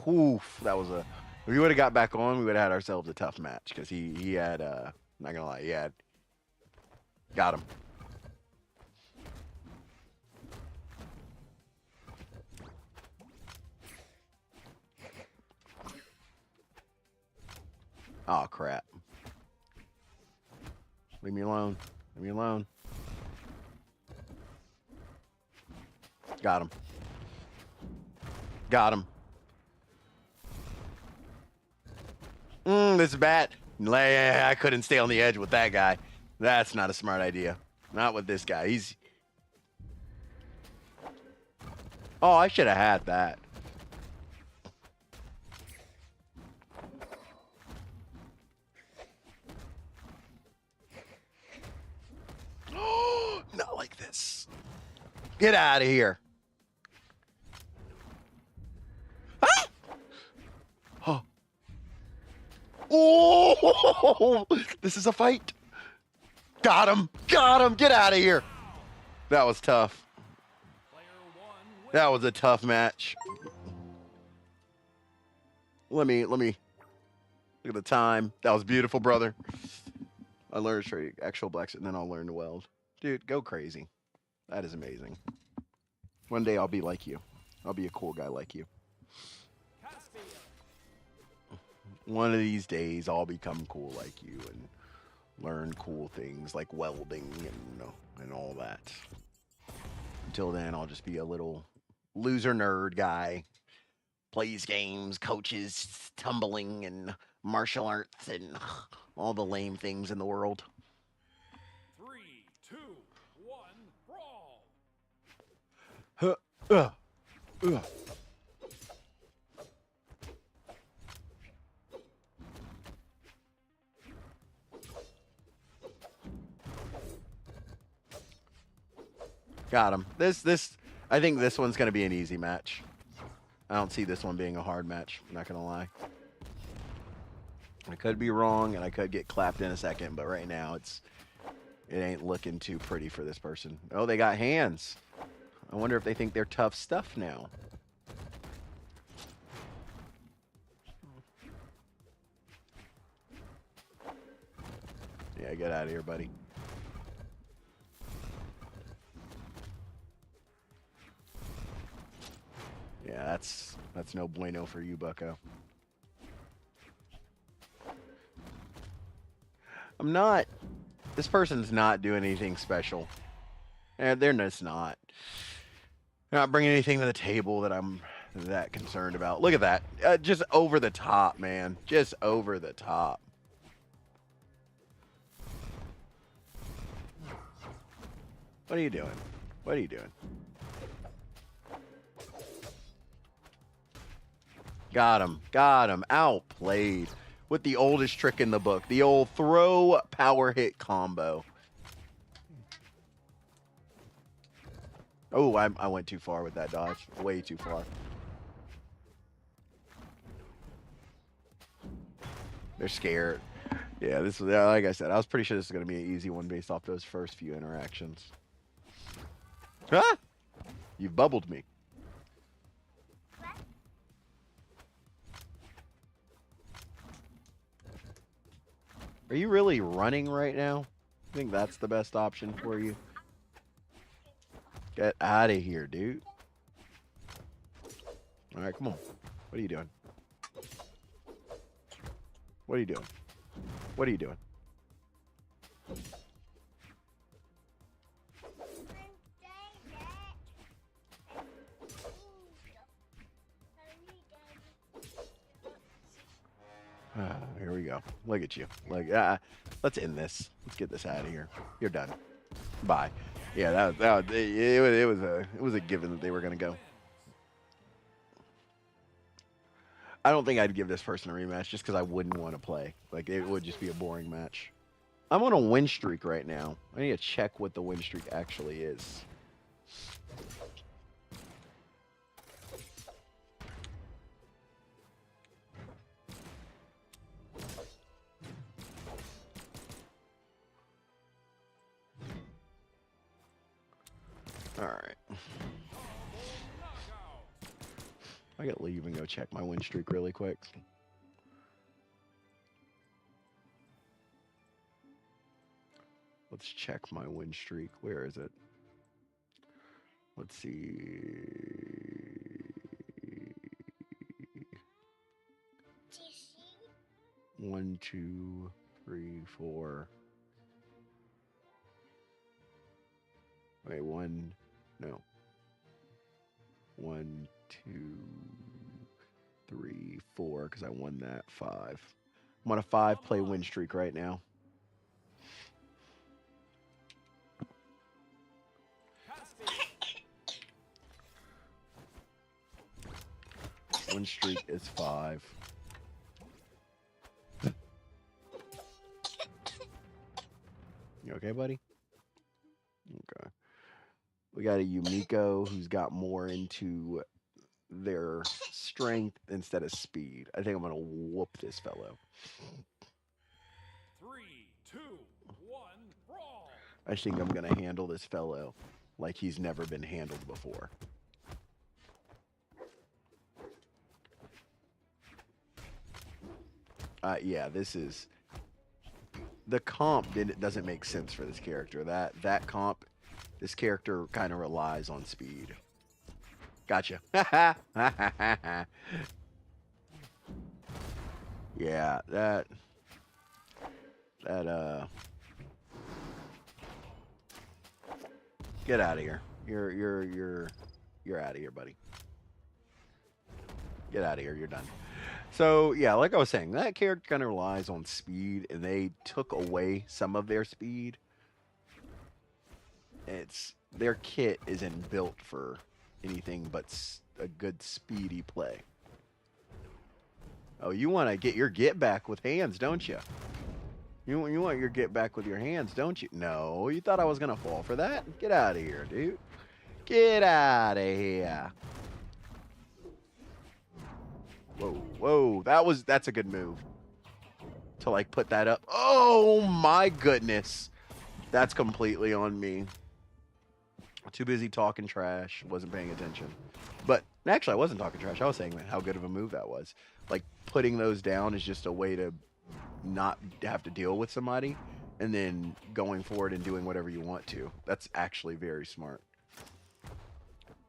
Oof, that was a... If we would have got back on, we would have had ourselves a tough match, because he had, not going to lie, he had... Got him. Oh, crap. Leave me alone. Leave me alone. Got him. Got him. This is bad. I couldn't stay on the edge with that guy. That's not a smart idea. Not with this guy. He's... Oh, I should have had that. Not like this. Get out of here. Ah! Oh. Oh! This is a fight. Got him. Got him. Get out of here. That was tough. That was a tough match. Let me look at the time. That was beautiful, brother. I learned to trade actual blacks and then I'll learn to weld. Dude, go crazy. That is amazing. One day I'll be like you. I'll be a cool guy like you. One of these days I'll become cool like you and learn cool things like welding and all that. Until then, I'll just be a little loser nerd guy. Plays games, coaches, tumbling, and martial arts, and all the lame things in the world. 3, 2, 1, brawl. Got him. I think this one's going to be an easy match. I don't see this one being a hard match. I'm not going to lie. I could be wrong, and I could get clapped in a second, but right now it ain't looking too pretty for this person. Oh, they got hands. I wonder if they think they're tough stuff now. Yeah, get out of here, buddy. Yeah, that's no bueno for you, bucko. This person's not doing anything special. They're just not. They're not bringing anything to the table that I'm that concerned about. Look at that. Just over the top, man. Just over the top. What are you doing? What are you doing? Got him. Got him. Outplayed with the oldest trick in the book. The old throw power hit combo. Oh, I went too far with that dodge. Way too far. They're scared. Yeah, this was, like I said, I was pretty sure this is going to be an easy one based off those first few interactions. Ah! You bubbled me. Are you really running right now? I think that's the best option for you. Get out of here, dude. All right, come on. What are you doing? What are you doing? What are you doing? Here we go. Look at you. Like, let's end this. Let's get this out of here. You're done. Bye. Yeah, it was a given that they were gonna go. I don't think I'd give this person a rematch just because I wouldn't want to play. Like, it would just be a boring match. I'm on a win streak right now. I need to check what the win streak actually is. All right. I gotta leave and go check my win streak really quick. Let's check my win streak. Where is it? Let's see. 1, 2, 3, 4. Wait, 1. No. 1, 2, 3, 4. Because I won that 5. I'm on a 5-play win streak right now. Win streak is 5. You okay, buddy? Okay. We got a Yumiko who's got more into their strength instead of speed. I think I'm going to whoop this fellow. 3, 2, 1, brawl. I think I'm going to handle this fellow like he's never been handled before. Yeah, this is... The comp doesn't make sense for this character. That comp, this character kind of relies on speed. Gotcha. Yeah, that get out of here. You're out of here, buddy. Get out of here. You're done. So, yeah, like I was saying, that character kind of relies on speed, and they took away some of their speed. Their kit isn't built for anything but a good speedy play. Oh, you want to get your get back with hands, don't you? You want your get back with your hands, don't you? No, you thought I was going to fall for that? Get out of here, dude. Get out of here. Whoa, whoa, that's a good move. To like put that up. Oh my goodness. That's completely on me. Too busy talking trash, wasn't paying attention. But actually I wasn't talking trash. I was saying how good of a move that was. Like putting those down is just a way to not have to deal with somebody and then going forward and doing whatever you want to. That's actually very smart.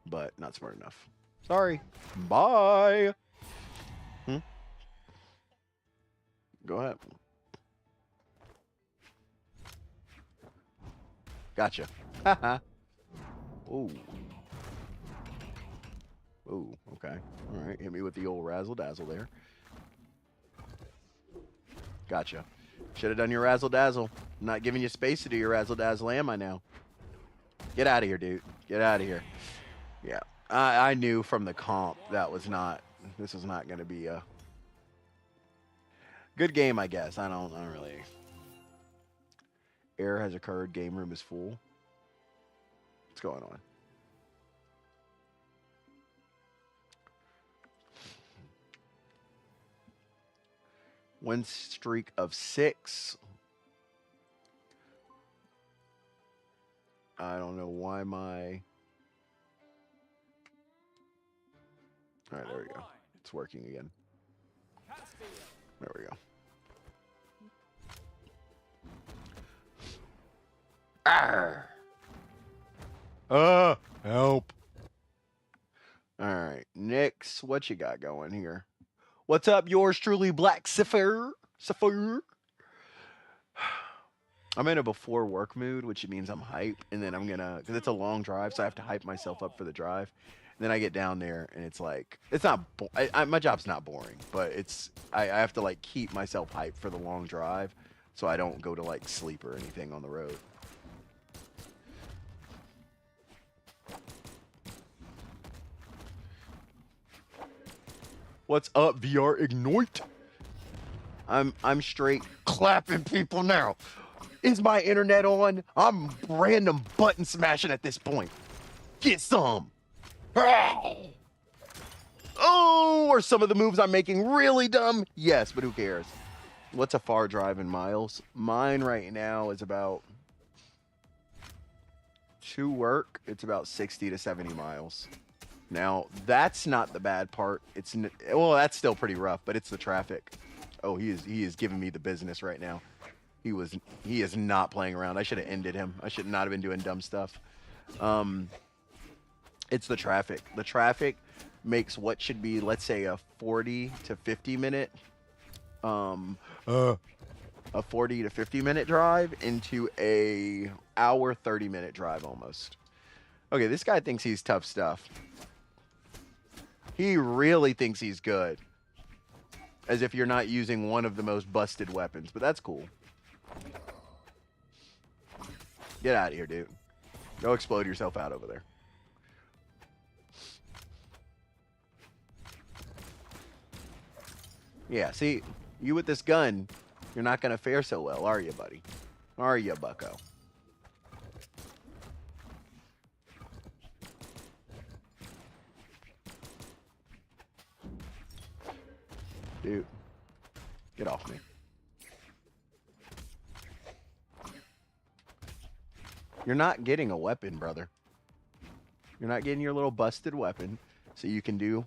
But not smart enough. Sorry. Bye. Go ahead. Gotcha. Haha. Ooh. Ooh, okay. All right, hit me with the old razzle dazzle there. Gotcha. Should have done your razzle dazzle. I'm not giving you space to do your razzle dazzle, am I now? Get out of here, dude. Get out of here. Yeah. I knew from the comp this was not going to be a good game, I guess. I don't really. Error has occurred. Game room is full. What's going on? Win streak of 6. I don't know why my... All right, there we go. It's working again. There we go. Arr! Help. All right, Nix, what you got going here? What's up, yours truly, Black Cipher? I'm in a before work mood, which means I'm hype, and then I'm gonna, because it's a long drive, so I have to hype myself up for the drive. And then I get down there, and it's like, it's not, my job's not boring, but it's, I have to like keep myself hyped for the long drive, so I don't go to like sleep or anything on the road. What's up, VR Ignite? I'm straight clapping people now. Is my internet on? I'm random button smashing at this point. Get some. Oh, are some of the moves I'm making really dumb? Yes, but who cares? What's a far drive in miles? Mine right now is about, to work, it's about 60 to 70 miles. Now, that's not the bad part. It's, well, that's still pretty rough, but it's the traffic. Oh, he is giving me the business right now. He is not playing around. I should have ended him. I should not have been doing dumb stuff. It's the traffic. The traffic makes what should be, let's say, a 40 to 50 minute a 40 to 50 minute drive into a hour 30-minute drive almost. Okay, this guy thinks he's tough stuff. He really thinks he's good. As if you're not using one of the most busted weapons, but that's cool. Get out of here, dude. Go explode yourself out over there. Yeah, see, you with this gun, you're not going to fare so well, are you, buddy? Are you, bucko? Dude, get off me. You're not getting a weapon, brother. You're not getting your little busted weapon, so you can do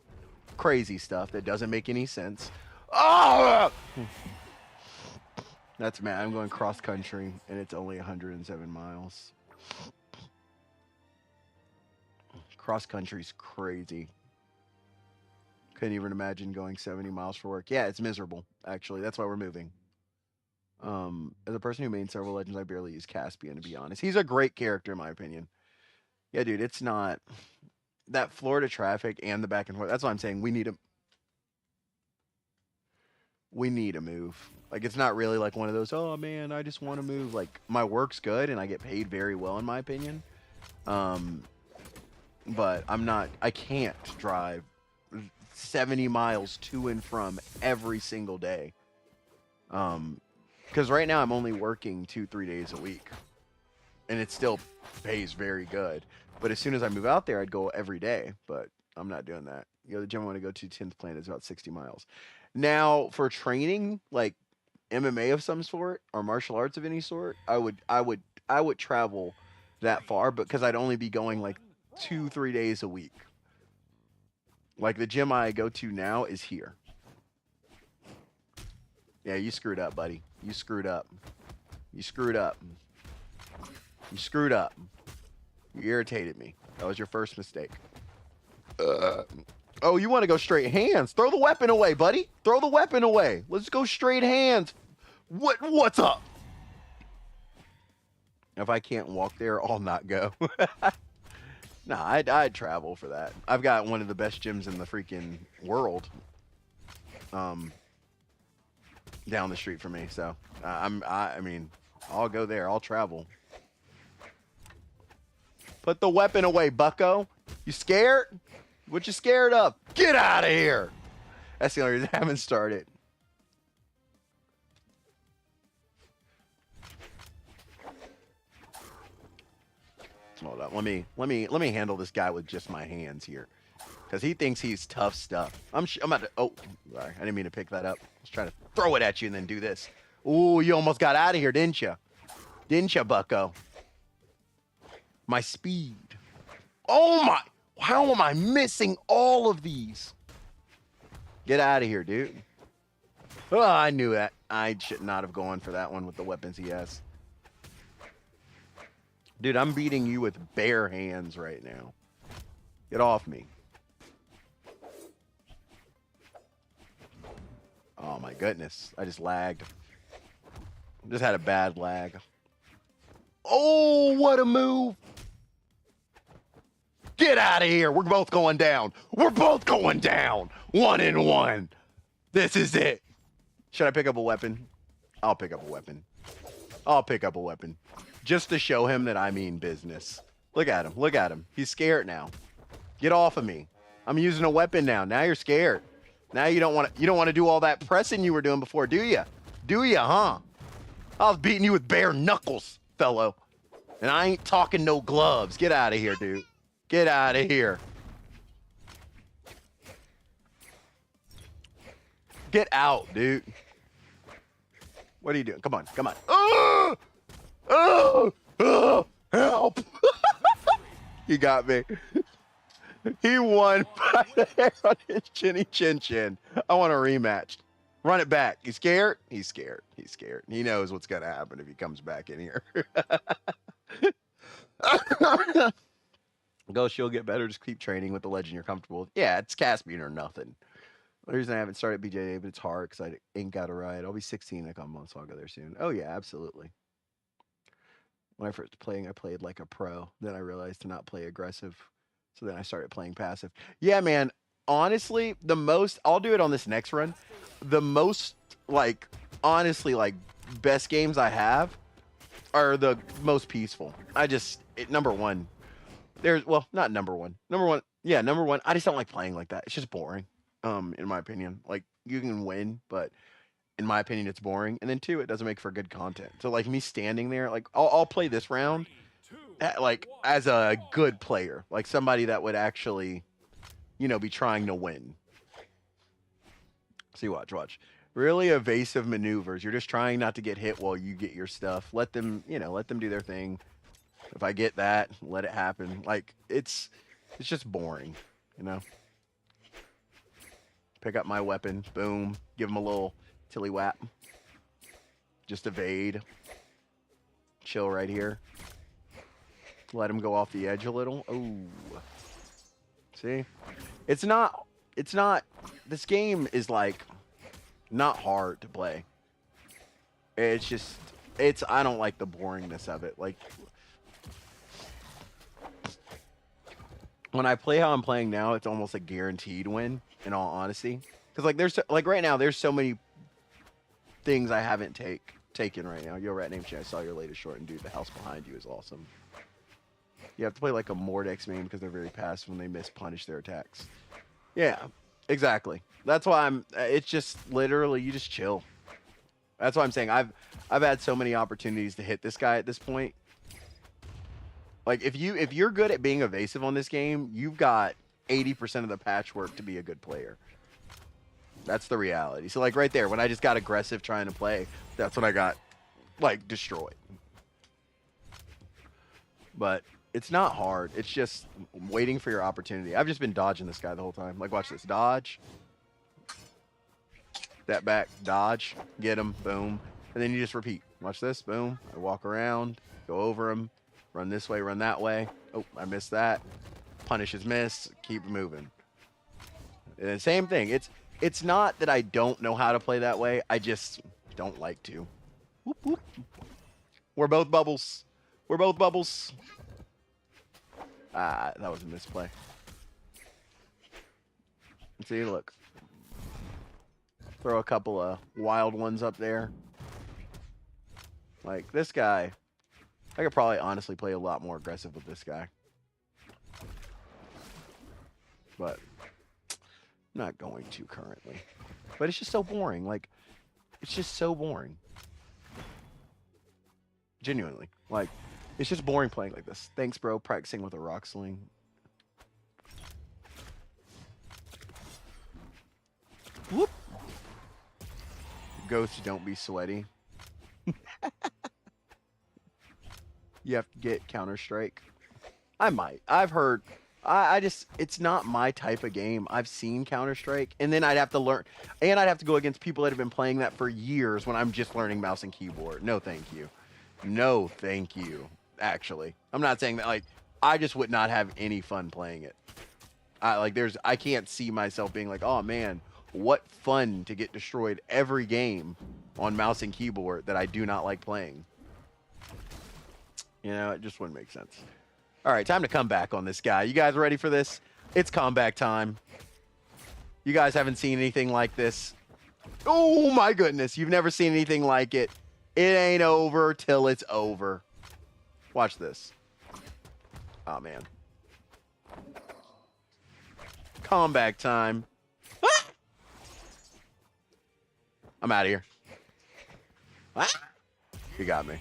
crazy stuff that doesn't make any sense. Oh! That's mad. I'm going cross country, and it's only 107 miles. Cross country's crazy. Couldn't even imagine going 70 miles for work. Yeah, it's miserable, actually. That's why we're moving. As a person who made several legends, I barely use Caspian, to be honest. He's a great character, in my opinion. Yeah, dude, it's not... That Florida traffic and the back and forth, that's why I'm saying we need a move. Like, it's not really like one of those, oh, man, I just want to move. Like, my work's good, and I get paid very well, in my opinion. But I can't drive 70 miles to and from every single day. Because right now I'm only working 2-3 days a week, and it still pays very good. But as soon as I move out there, I'd go every day, but I'm not doing that. You know, the gym I want to go to, 10th Planet, is about 60 miles. Now, for training, like MMA of some sort or martial arts of any sort, I would travel that far, because I'd only be going like 2-3 days a week. Like, the gym I go to now is here. Yeah, you screwed up, buddy. You screwed up. You screwed up. You screwed up. You irritated me. That was your first mistake. Oh, you want to go straight hands? Throw the weapon away, buddy. Throw the weapon away. Let's go straight hands. What's up? If I can't walk there, I'll not go. Nah, I'd travel for that. I've got one of the best gyms in the freaking world. Down the street from me, so I mean, I'll go there. I'll travel. Put the weapon away, bucko. You scared? What you scared of? Get out of here. That's the only reason I haven't started. Hold on. Let me handle this guy with just my hands here, because he thinks he's tough stuff. I'm about to. Oh, sorry. I didn't mean to pick that up. I was trying to throw it at you and then do this. Ooh, you almost got out of here, didn't you? Didn't you, bucko? My speed. Oh my! How am I missing all of these? Get out of here, dude. Oh, I knew that. I should not have gone for that one with the weapons he has. Dude, I'm beating you with bare hands right now. Get off me. Oh my goodness. I just lagged. Just had a bad lag. Oh, what a move. Get out of here. We're both going down. We're both going down. 1-1. This is it. Should I pick up a weapon? I'll pick up a weapon. I'll pick up a weapon. Just to show him that I mean business. Look at him. Look at him. He's scared now. Get off of me. I'm using a weapon now. Now you're scared. Now you don't want to do all that pressing you were doing before, do you? Do you, huh? I was beating you with bare knuckles, fellow. And I ain't talking no gloves. Get out of here, dude. Get out of here. Get out, dude. What are you doing? Come on, come on. Oh! Oh! Oh! Help! He got me. He won by the hair on his chinny chin chin. I want a rematch. Run it back. You scared? He's scared. He's scared. He knows what's going to happen if he comes back in here. Ghost, you'll get better. Just keep training with the legend you're comfortable with. Yeah, it's Caspian or nothing. The reason I haven't started BJA, but it's hard because I ain't got a ride. I'll be 16 in a couple months, so I'll go there soon. Oh, yeah, absolutely. When I first playing, I played like a pro. Then I realized to not play aggressive. So then I started playing passive. Yeah, man. Honestly, the most, I'll do it on this next run. The most, like, honestly, like, best games I have are the most peaceful. Number one. Well, not number one. Number one. Yeah, number one. I just don't like playing like that. It's just boring. In my opinion. Like, you can win, but in my opinion, it's boring. And then two, it doesn't make for good content. So, like, me standing there, like, I'll play this round, like, as a good player. Like, somebody that would actually, you know, be trying to win. See, watch. Really evasive maneuvers. You're just trying not to get hit while you get your stuff. Let them, you know, let them do their thing. If I get that, let it happen. Like, it's just boring, you know? Pick up my weapon. Boom. Give him a little tilly whap. Just evade. Chill right here. Let him go off the edge a little. Oh. See? It's not, this game is like not hard to play. It's just, I don't like the boringness of it. Like, when I play how I'm playing now, it's almost a guaranteed win, in all honesty. Because, like, right now, there's so many things I haven't taken right now. Yo, Rat Name Chat, I saw your latest short, and dude, the house behind you is awesome. You have to play like a Mordex main because they're very passive when they mispunish their attacks. Yeah, exactly. That's why it's just literally, you just chill. That's why I'm saying I've had so many opportunities to hit this guy at this point. Like, if you're good at being evasive on this game, you've got 80% of the patchwork to be a good player. That's the reality. So, like, right there, when I just got aggressive trying to play, that's when I got, like, destroyed. But it's not hard. It's just waiting for your opportunity. I've just been dodging this guy the whole time. Like, watch this. Dodge. That back. Dodge. Get him. Boom. And then you just repeat. Watch this. Boom. I walk around. Go over him. Run this way, run that way. Oh, I missed that. Punish his miss. Keep moving. And same thing. It's not that I don't know how to play that way. I just don't like to. Whoop, whoop. We're both bubbles. We're both bubbles. Ah, that was a misplay. See, look. Throw a couple of wild ones up there. Like, this guy. I could probably honestly play a lot more aggressive with this guy. But I'm not going to currently. But it's just so boring. Like, it's just so boring. Genuinely. Like, it's just boring playing like this. Thanks, bro. Practicing with a rock sling. Whoop. Ghost, don't be sweaty. You have to get Counter-Strike. I might. I've heard. I just, it's not my type of game. I've seen Counter-Strike, and then I'd have to learn, and I'd have to go against people that have been playing that for years when I'm just learning mouse and keyboard. No, thank you. No, thank you. Actually, I'm not saying that, like, I just would not have any fun playing it. I can't see myself being like, oh man, what fun to get destroyed every game on mouse and keyboard that I do not like playing. You know, it just wouldn't make sense. All right, time to come back on this guy. You guys ready for this? It's comeback time. You guys haven't seen anything like this. Oh my goodness, you've never seen anything like it. It ain't over till it's over. Watch this. Oh man. Comeback time. Ah! I'm out of here. Ah! You got me.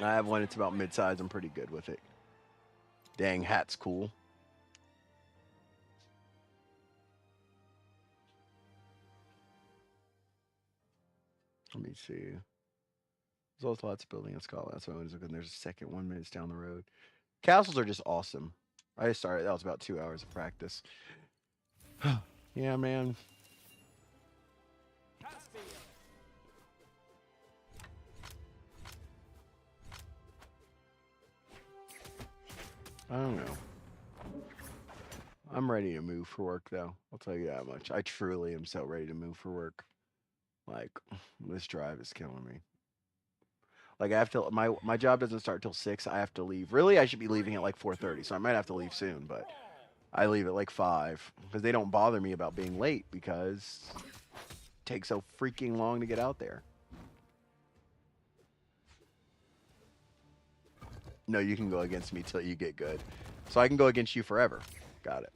I have one. It's about mid-size. I'm pretty good with it. Dang, hat's cool. Let me see. There's also lots of building in Scotland. That's why I was looking. There's a second 1 minute down the road. Castles are just awesome. I just started. That was about 2 hours of practice. Yeah, man. I don't know. I'm ready to move for work, though. I'll tell you that much. I truly am so ready to move for work. Like, this drive is killing me. Like, I have to. My job doesn't start till 6. I have to leave. Really, I should be leaving at like 4:30. So I might have to leave soon, but I leave at like 5 because they don't bother me about being late because it takes so freaking long to get out there. No, you can go against me till you get good. So I can go against you forever. Got it.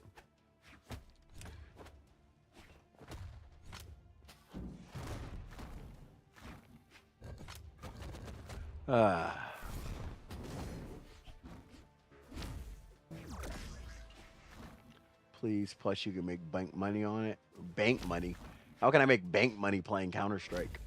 Please, plus you can make bank money on it. Bank money? How can I make bank money playing Counter-Strike?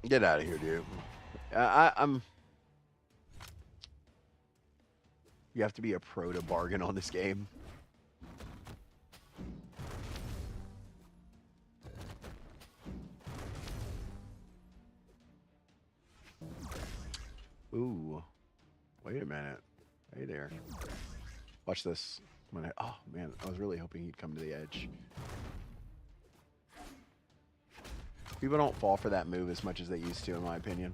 Get out of here, dude. I'm... You have to be a pro to bargain on this game. Ooh. Wait a minute. Hey there. Watch this. Oh, man. I was really hoping he'd come to the edge. People don't fall for that move as much as they used to, in my opinion.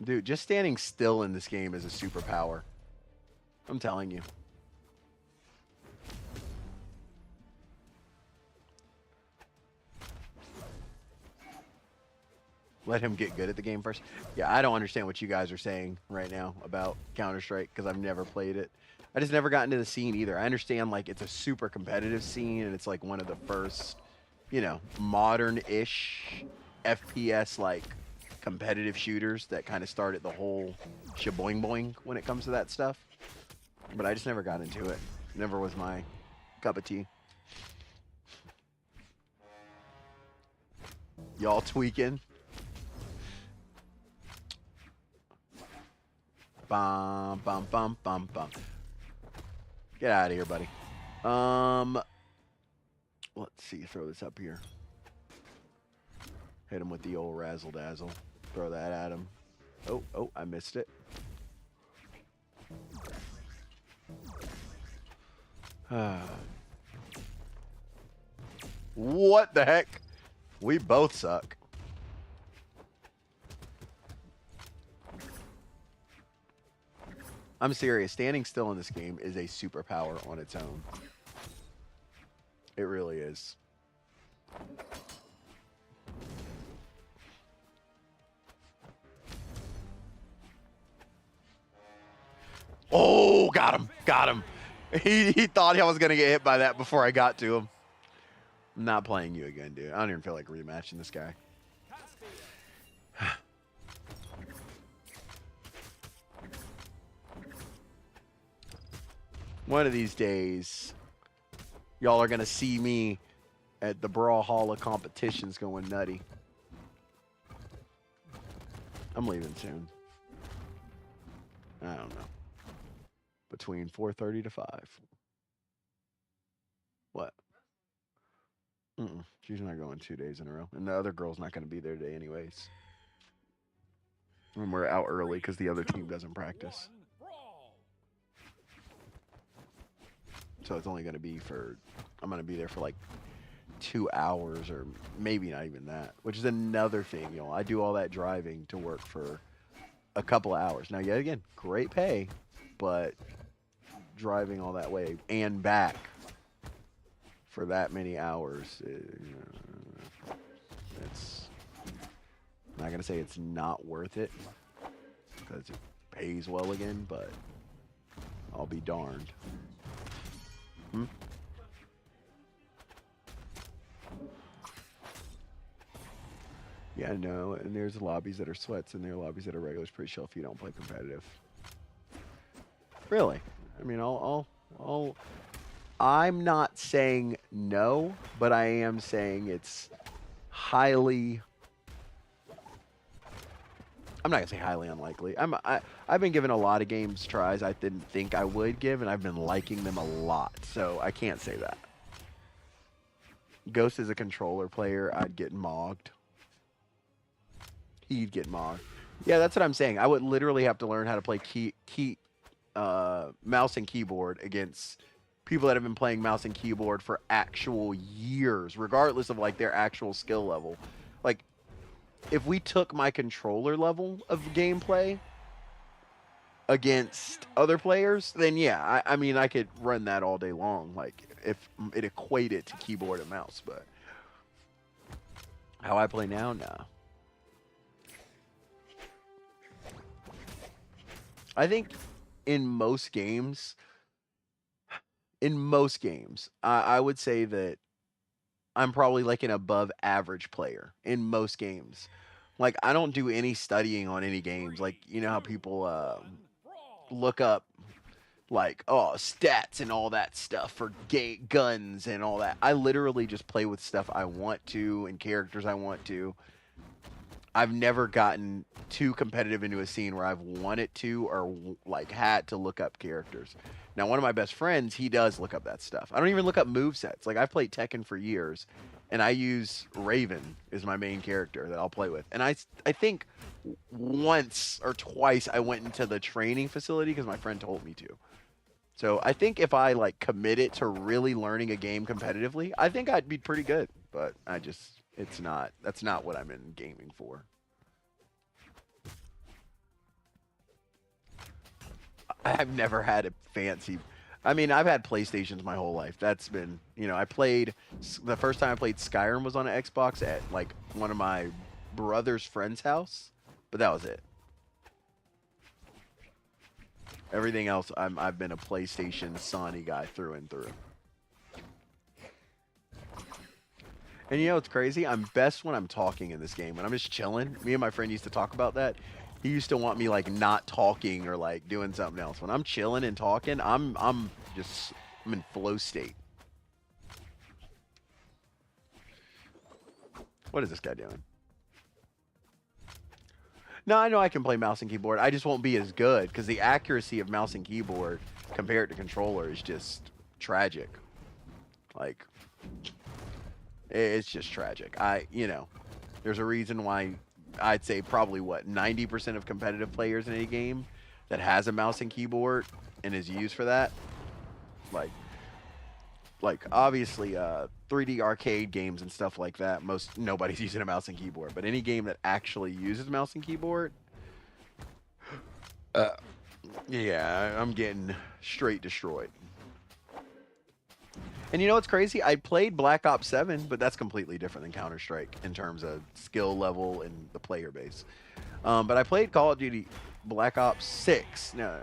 Dude, just standing still in this game is a superpower. I'm telling you. Let him get good at the game first. Yeah, I don't understand what you guys are saying right now about Counter-Strike because I've never played it. I just never got into the scene either. I understand, like, it's a super competitive scene and it's, like, one of the first, you know, modern-ish FPS, like, competitive shooters that kind of started the whole shaboing-boing when it comes to that stuff. But I just never got into it. Never was my cup of tea. Y'all tweaking? Bum, bum, bum, bum, bum. Get out of here, buddy. Let's see. Throw this up here. Hit him with the old razzle dazzle. Throw that at him. Oh, I missed it. What the heck? We both suck. I'm serious. Standing still in this game is a superpower on its own. It really is. Oh, got him. Got him. He thought I was going to get hit by that before I got to him. I'm not playing you again, dude. I don't even feel like rematching this guy. One of these days, y'all are going to see me at the Brawlhalla competitions going nutty. I'm leaving soon. I don't know. Between 4:30 to 5. She's not going 2 days in a row, and the other girl's not going to be there today anyways. And we're out early because the other team doesn't practice. So it's only going to be for, I'm going to be there for like 2 hours or maybe not even that, which is another thing. You know, I do all that driving to work for a couple of hours. Now, yet again, great pay, but driving all that way and back for that many hours, it's not going to say it's not worth it because it pays well again, but I'll be darned. Yeah, no, and there's lobbies that are sweats and there are lobbies that are regulars. Pretty sure if you don't play competitive. Really? I mean, I'm not saying no, but I am saying it's highly. I'm not gonna say highly unlikely. I've been giving a lot of games tries I didn't think I would give, and I've been liking them a lot. So I can't say that. Ghost is a controller player. I'd get mogged. He'd get mogged. Yeah, that's what I'm saying. I would literally have to learn how to play mouse and keyboard against people that have been playing mouse and keyboard for actual years, regardless of like their actual skill level. Like, if we took my controller level of gameplay against other players, then yeah, I mean, I could run that all day long, like if it equated to keyboard and mouse. But how I play now, nah. I think in most games, I would say that I'm probably like an above average player in most games. Like, I don't do any studying on any games. Like, you know how people look up like, oh, stats and all that stuff for guns and all that. I literally just play with stuff I want to and characters I want to. I've never gotten too competitive into a scene where I've wanted to or like had to look up characters. Now, one of my best friends, he does look up that stuff. I don't even look up movesets. Like, I've played Tekken for years, and I use Raven as my main character that I'll play with. And I think once or twice I went into the training facility because my friend told me to. So I think if I like committed to really learning a game competitively, I think I'd be pretty good. But that's not what I'm in gaming for. I've never had a fancy. I mean, I've had PlayStations my whole life. That's been, I played. The first time I played Skyrim was on an Xbox at like one of my brother's friend's house, but that was it. Everything else, I've been a PlayStation Sony guy through and through. And you know what's crazy? I'm best when I'm talking in this game. When I'm just chilling, me and my friend used to talk about that. He used to want me like not talking or like doing something else. When I'm chilling and talking, I'm in flow state. What is this guy doing? No, I know I can play mouse and keyboard. I just won't be as good because the accuracy of mouse and keyboard compared to controller is just tragic. Like, it's just tragic. There's a reason why I'd say probably 90% of competitive players in any game that has a mouse and keyboard and is used for that. Like obviously 3D arcade games and stuff like that, nobody's using a mouse and keyboard, but any game that actually uses mouse and keyboard, yeah, I'm getting straight destroyed. And you know what's crazy? I played Black Ops 7, but that's completely different than Counter-Strike in terms of skill level and the player base. But I played Call of Duty Black Ops 6. No.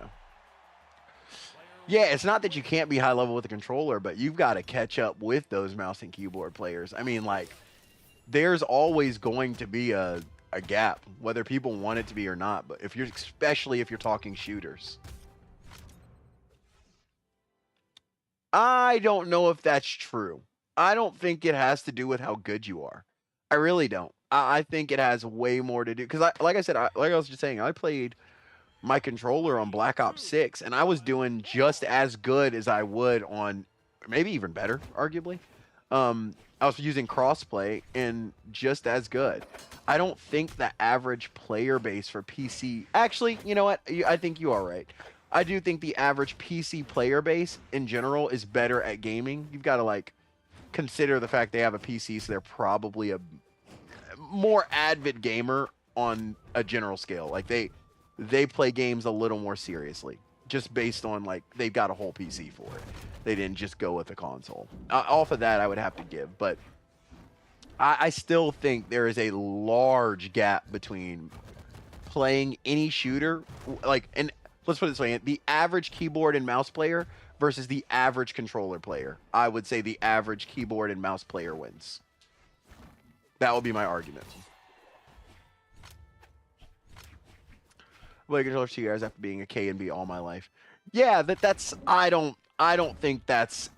Yeah, it's not that you can't be high level with a controller, but you've got to catch up with those mouse and keyboard players. I mean, like, there's always going to be a gap, whether people want it to be or not. But especially if you're talking shooters. I don't know if that's true. I don't think it has to do with how good you are. I really don't. I think it has way more to do because, like I said, like I was just saying, I played my controller on Black Ops 6, and I was doing just as good as I would on, maybe even better, arguably, I was using crossplay and just as good. I don't think the average player base for PC... Actually, you know what? I think you are right. I do think the average PC player base in general is better at gaming. You've got to, like, consider the fact they have a PC, so they're probably a more avid gamer on a general scale. Like, they play games a little more seriously, just based on, like, they've got a whole PC for it. They didn't just go with a console. Off of that, I would have to give, but I still think there is a large gap between playing any shooter, like, and let's put it this way, the average keyboard and mouse player versus the average controller player. I would say the average keyboard and mouse player wins. That would be my argument. Play controllers 2 years after being a K and B all my life. Yeah, that's I don't think that's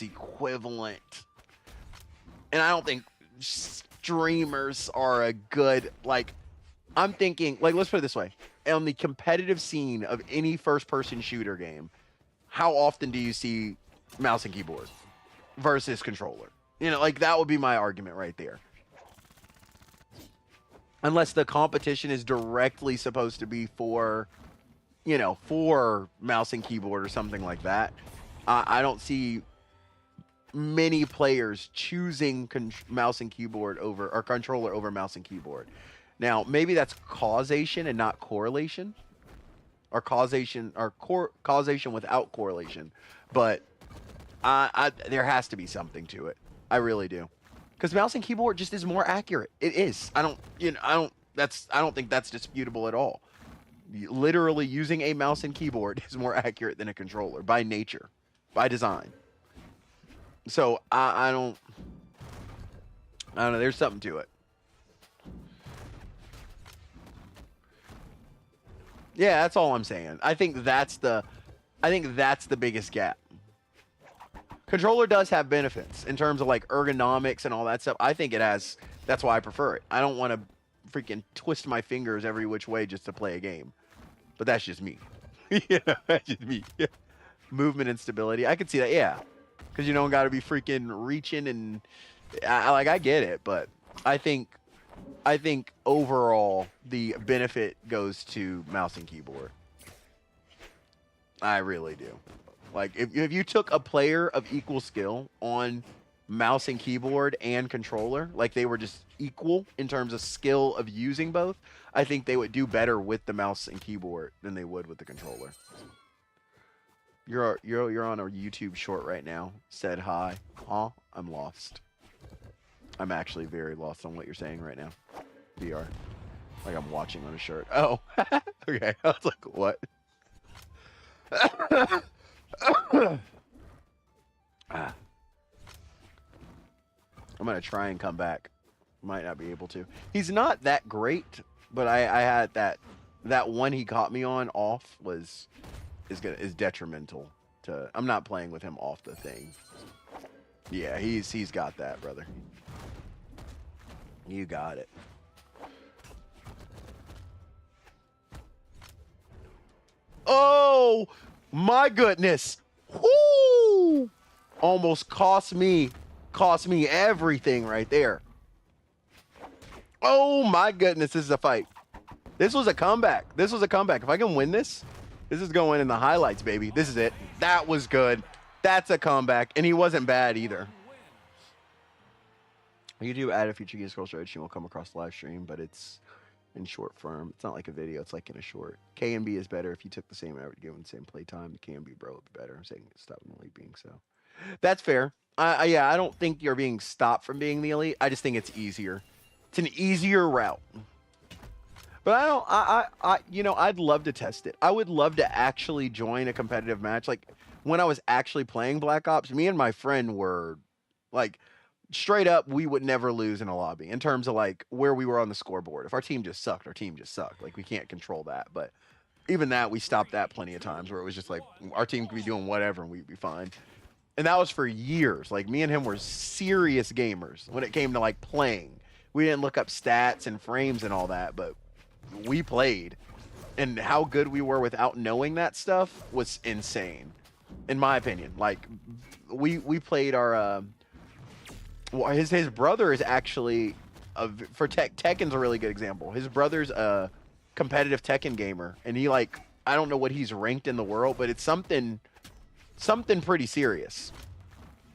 equivalent. And I don't think streamers are a good, like, I'm thinking, like, let's put it this way. On the competitive scene of any first-person shooter game, how often do you see mouse and keyboard versus controller? You know, like, that would be my argument right there. Unless the competition is directly supposed to be for, you know, for mouse and keyboard or something like that. I don't see many players choosing mouse and keyboard over, or controller over mouse and keyboard. Now, maybe that's causation and not correlation, or causation without correlation. But there has to be something to it. I really do, because mouse and keyboard just is more accurate. It is. I don't think that's disputable at all. Literally using a mouse and keyboard is more accurate than a controller by nature, by design. So I don't know. There's something to it. Yeah, that's all I'm saying. I think that's the biggest gap. Controller does have benefits in terms of, like, ergonomics and all that stuff. I think it has. That's why I prefer it. I don't want to freaking twist my fingers every which way just to play a game. But that's just me. Yeah, that's just me. Yeah. Movement and stability. I could see that, yeah. Because you don't got to be freaking reaching and... I get it, but I think overall the benefit goes to mouse and keyboard. I really do. Like, if you took a player of equal skill on mouse and keyboard and controller, like they were just equal in terms of skill of using both, I think they would do better with the mouse and keyboard than they would with the controller. You're on a YouTube short right now. Said hi. Huh? I'm lost. I'm actually very lost on what you're saying right now. VR. Like I'm watching on a shirt. Oh. Okay. I was like, what? I'm gonna try and come back. Might not be able to. He's not that great, but I had that one he caught me on off is detrimental to. I'm not playing with him off the thing. Yeah, he's got that, brother. You got it. Oh my goodness! Whoo! Almost cost me everything right there. Oh my goodness, this is a fight. This was a comeback. This was a comeback. If I can win this, this is going in the highlights, baby. This is it. That was good. That's a comeback, and he wasn't bad either. You do add a future gear scroll strategy will come across the live stream, but it's in short form. It's not like a video. It's like in a short. K and B is better if you took the same average given the same play time. The K and B bro would be better. I'm saying stop in the elite being so. That's fair. Yeah, I don't think you're being stopped from being the elite. I just think it's easier. It's an easier route. But I'd love to test it. I would love to actually join a competitive match. Like when I was actually playing Black Ops, me and my friend were like straight up, we would never lose in a lobby in terms of like where we were on the scoreboard. If our team just sucked, our team just sucked. Like we can't control that. But even that, we stopped that plenty of times where it was just like our team could be doing whatever and we'd be fine. And that was for years. Like me and him were serious gamers when it came to like playing. We didn't look up stats and frames and all that, but we played. And how good we were without knowing that stuff was insane, in my opinion. Like we played our Well, his brother is actually for Tekken's a really good example. His brother's a competitive Tekken gamer, and he like I don't know what he's ranked in the world, but it's something pretty serious.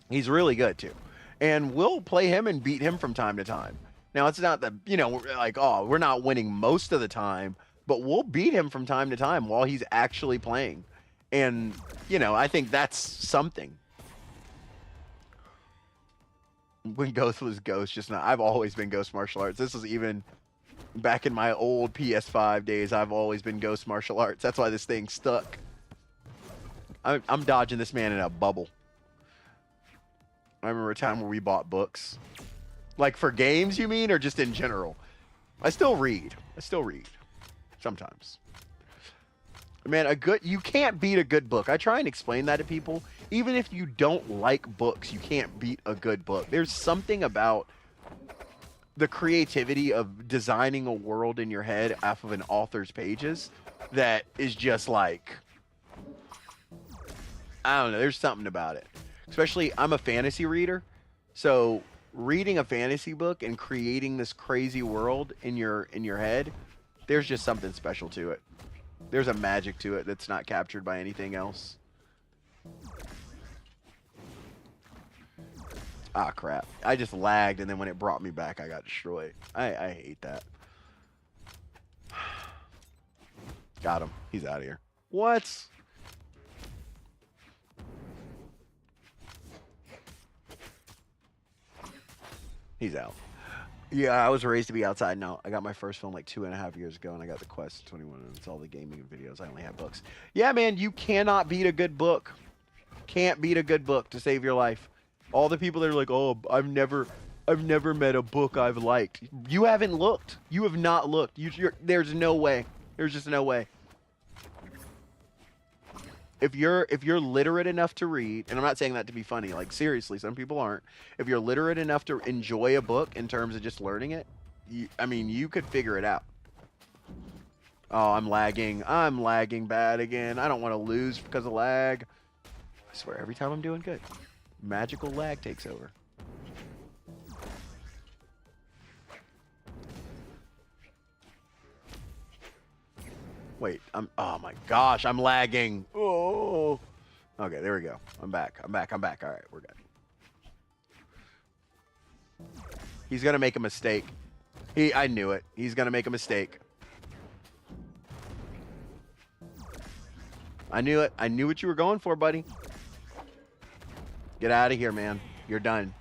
He's really good too, and we'll play him and beat him from time to time. Now it's not that like we're not winning most of the time, but we'll beat him from time to time while he's actually playing, and I think that's something. When Ghost was Ghost, just not. I've always been Ghost martial arts. This was even back in my old PS5 days. I've always been Ghost martial arts. That's why this thing stuck. I'm dodging this man in a bubble. I remember a time where we bought books. Like for games, you mean, or just in general? I still read. Sometimes. Man, you can't beat a good book. I try and explain that to people. Even if you don't like books, you can't beat a good book. There's something about the creativity of designing a world in your head off of an author's pages that is just like, I don't know, there's something about it. Especially, I'm a fantasy reader, so reading a fantasy book and creating this crazy world in your head, there's just something special to it. There's a magic to it that's not captured by anything else. Ah, crap. I just lagged, and then when it brought me back, I got destroyed. I hate that. Got him. He's out of here. What? He's out. Yeah, I was raised to be outside. No, I got my first phone like 2.5 years ago, and I got the Quest 21, and it's all the gaming and videos. I only have books. Yeah, man, you cannot beat a good book. Can't beat a good book to save your life. All the people that are like, oh, I've never met a book I've liked. You haven't looked. You have not looked. There's no way. There's just no way. If you're literate enough to read, and I'm not saying that to be funny, like seriously, some people aren't. If you're literate enough to enjoy a book in terms of just learning it, you could figure it out. Oh, I'm lagging. I'm lagging bad again. I don't want to lose because of lag. I swear, every time I'm doing good, magical lag takes over. Wait, oh my gosh, I'm lagging. Oh. Okay, there we go. I'm back. All right, we're good. He's going to make a mistake. I knew it. He's going to make a mistake. I knew it. I knew what you were going for, buddy. Get out of here, man. You're done.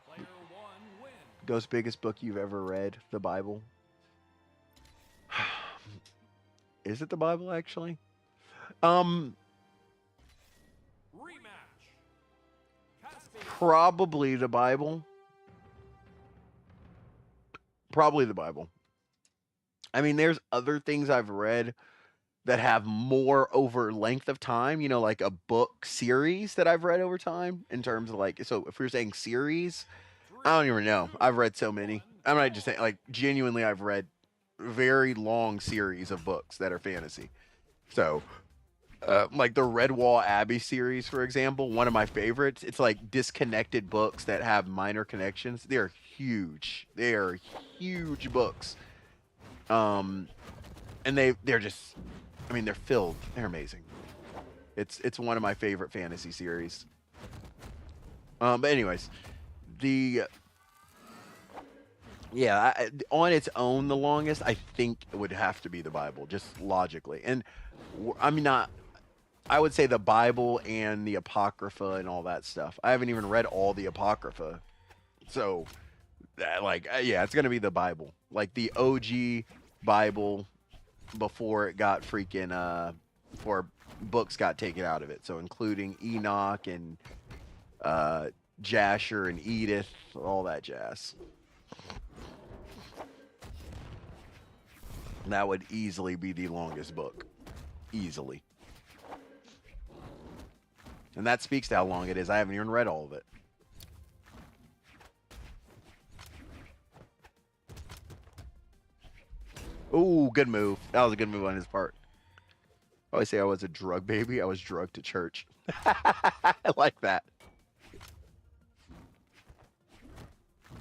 Player one win. Ghost, biggest book you've ever read, the Bible. Is it the Bible, actually? Rematch. Probably the Bible. Probably the Bible. I mean, there's other things I've read that have more over length of time, like a book series that I've read over time in terms of like, so if we're saying series, I don't even know. I've read so many. I'm not just saying, like, genuinely, I've read very long series of books that are fantasy. So, like the Redwall Abbey series, for example, one of my favorites. It's like disconnected books that have minor connections. They're huge. They are huge books. And they're just, they're filled. They're amazing. It's one of my favorite fantasy series. But anyways, on its own, the longest, I think it would have to be the Bible, just logically. And I would say the Bible and the Apocrypha and all that stuff. I haven't even read all the Apocrypha. So, it's going to be the Bible. Like the OG Bible before it got before books got taken out of it. So, including Enoch and Jasher and Edith, all that jazz. That would easily be the longest book. Easily. And that speaks to how long it is. I haven't even read all of it. Ooh, good move. That was a good move on his part. I always say I was a drug baby. I was drugged to church. I like that.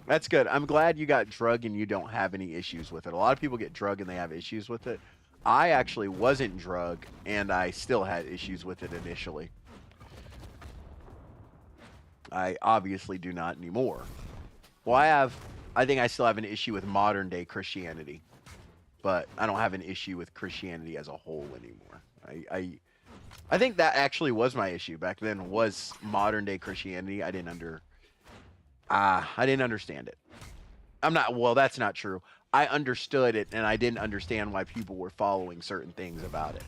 That's good. I'm glad you got drug and you don't have any issues with it. A lot of people get drug and they have issues with it. I actually wasn't drug and I still had issues with it initially. I obviously do not anymore. Well, I think I still have an issue with modern day Christianity, but I don't have an issue with Christianity as a whole anymore. I think that actually was my issue back then, was modern day Christianity. I didn't understand it. Well, that's not true. I understood it and I didn't understand why people were following certain things about it.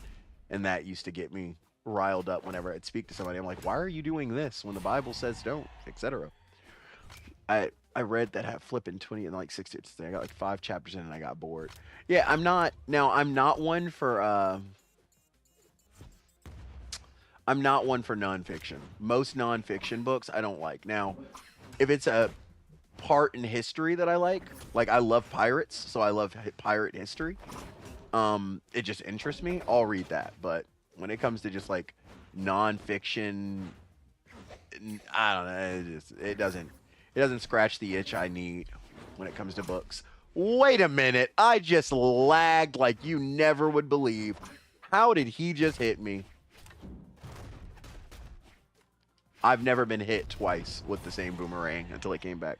And that used to get me riled up whenever I'd speak to somebody. I'm like, why are you doing this when the Bible says don't, etc. I read that flipping 20 and like 60. I got like 5 chapters in and I got bored. Yeah, I'm not one for nonfiction. Most nonfiction books I don't like. Now, if it's a part in history that I like I love pirates, so I love pirate history. It just interests me. I'll read that. But when it comes to just like nonfiction, I don't know. It doesn't scratch the itch I need when it comes to books. Wait a minute. I just lagged like you never would believe. How did he just hit me? I've never been hit twice with the same boomerang until it came back.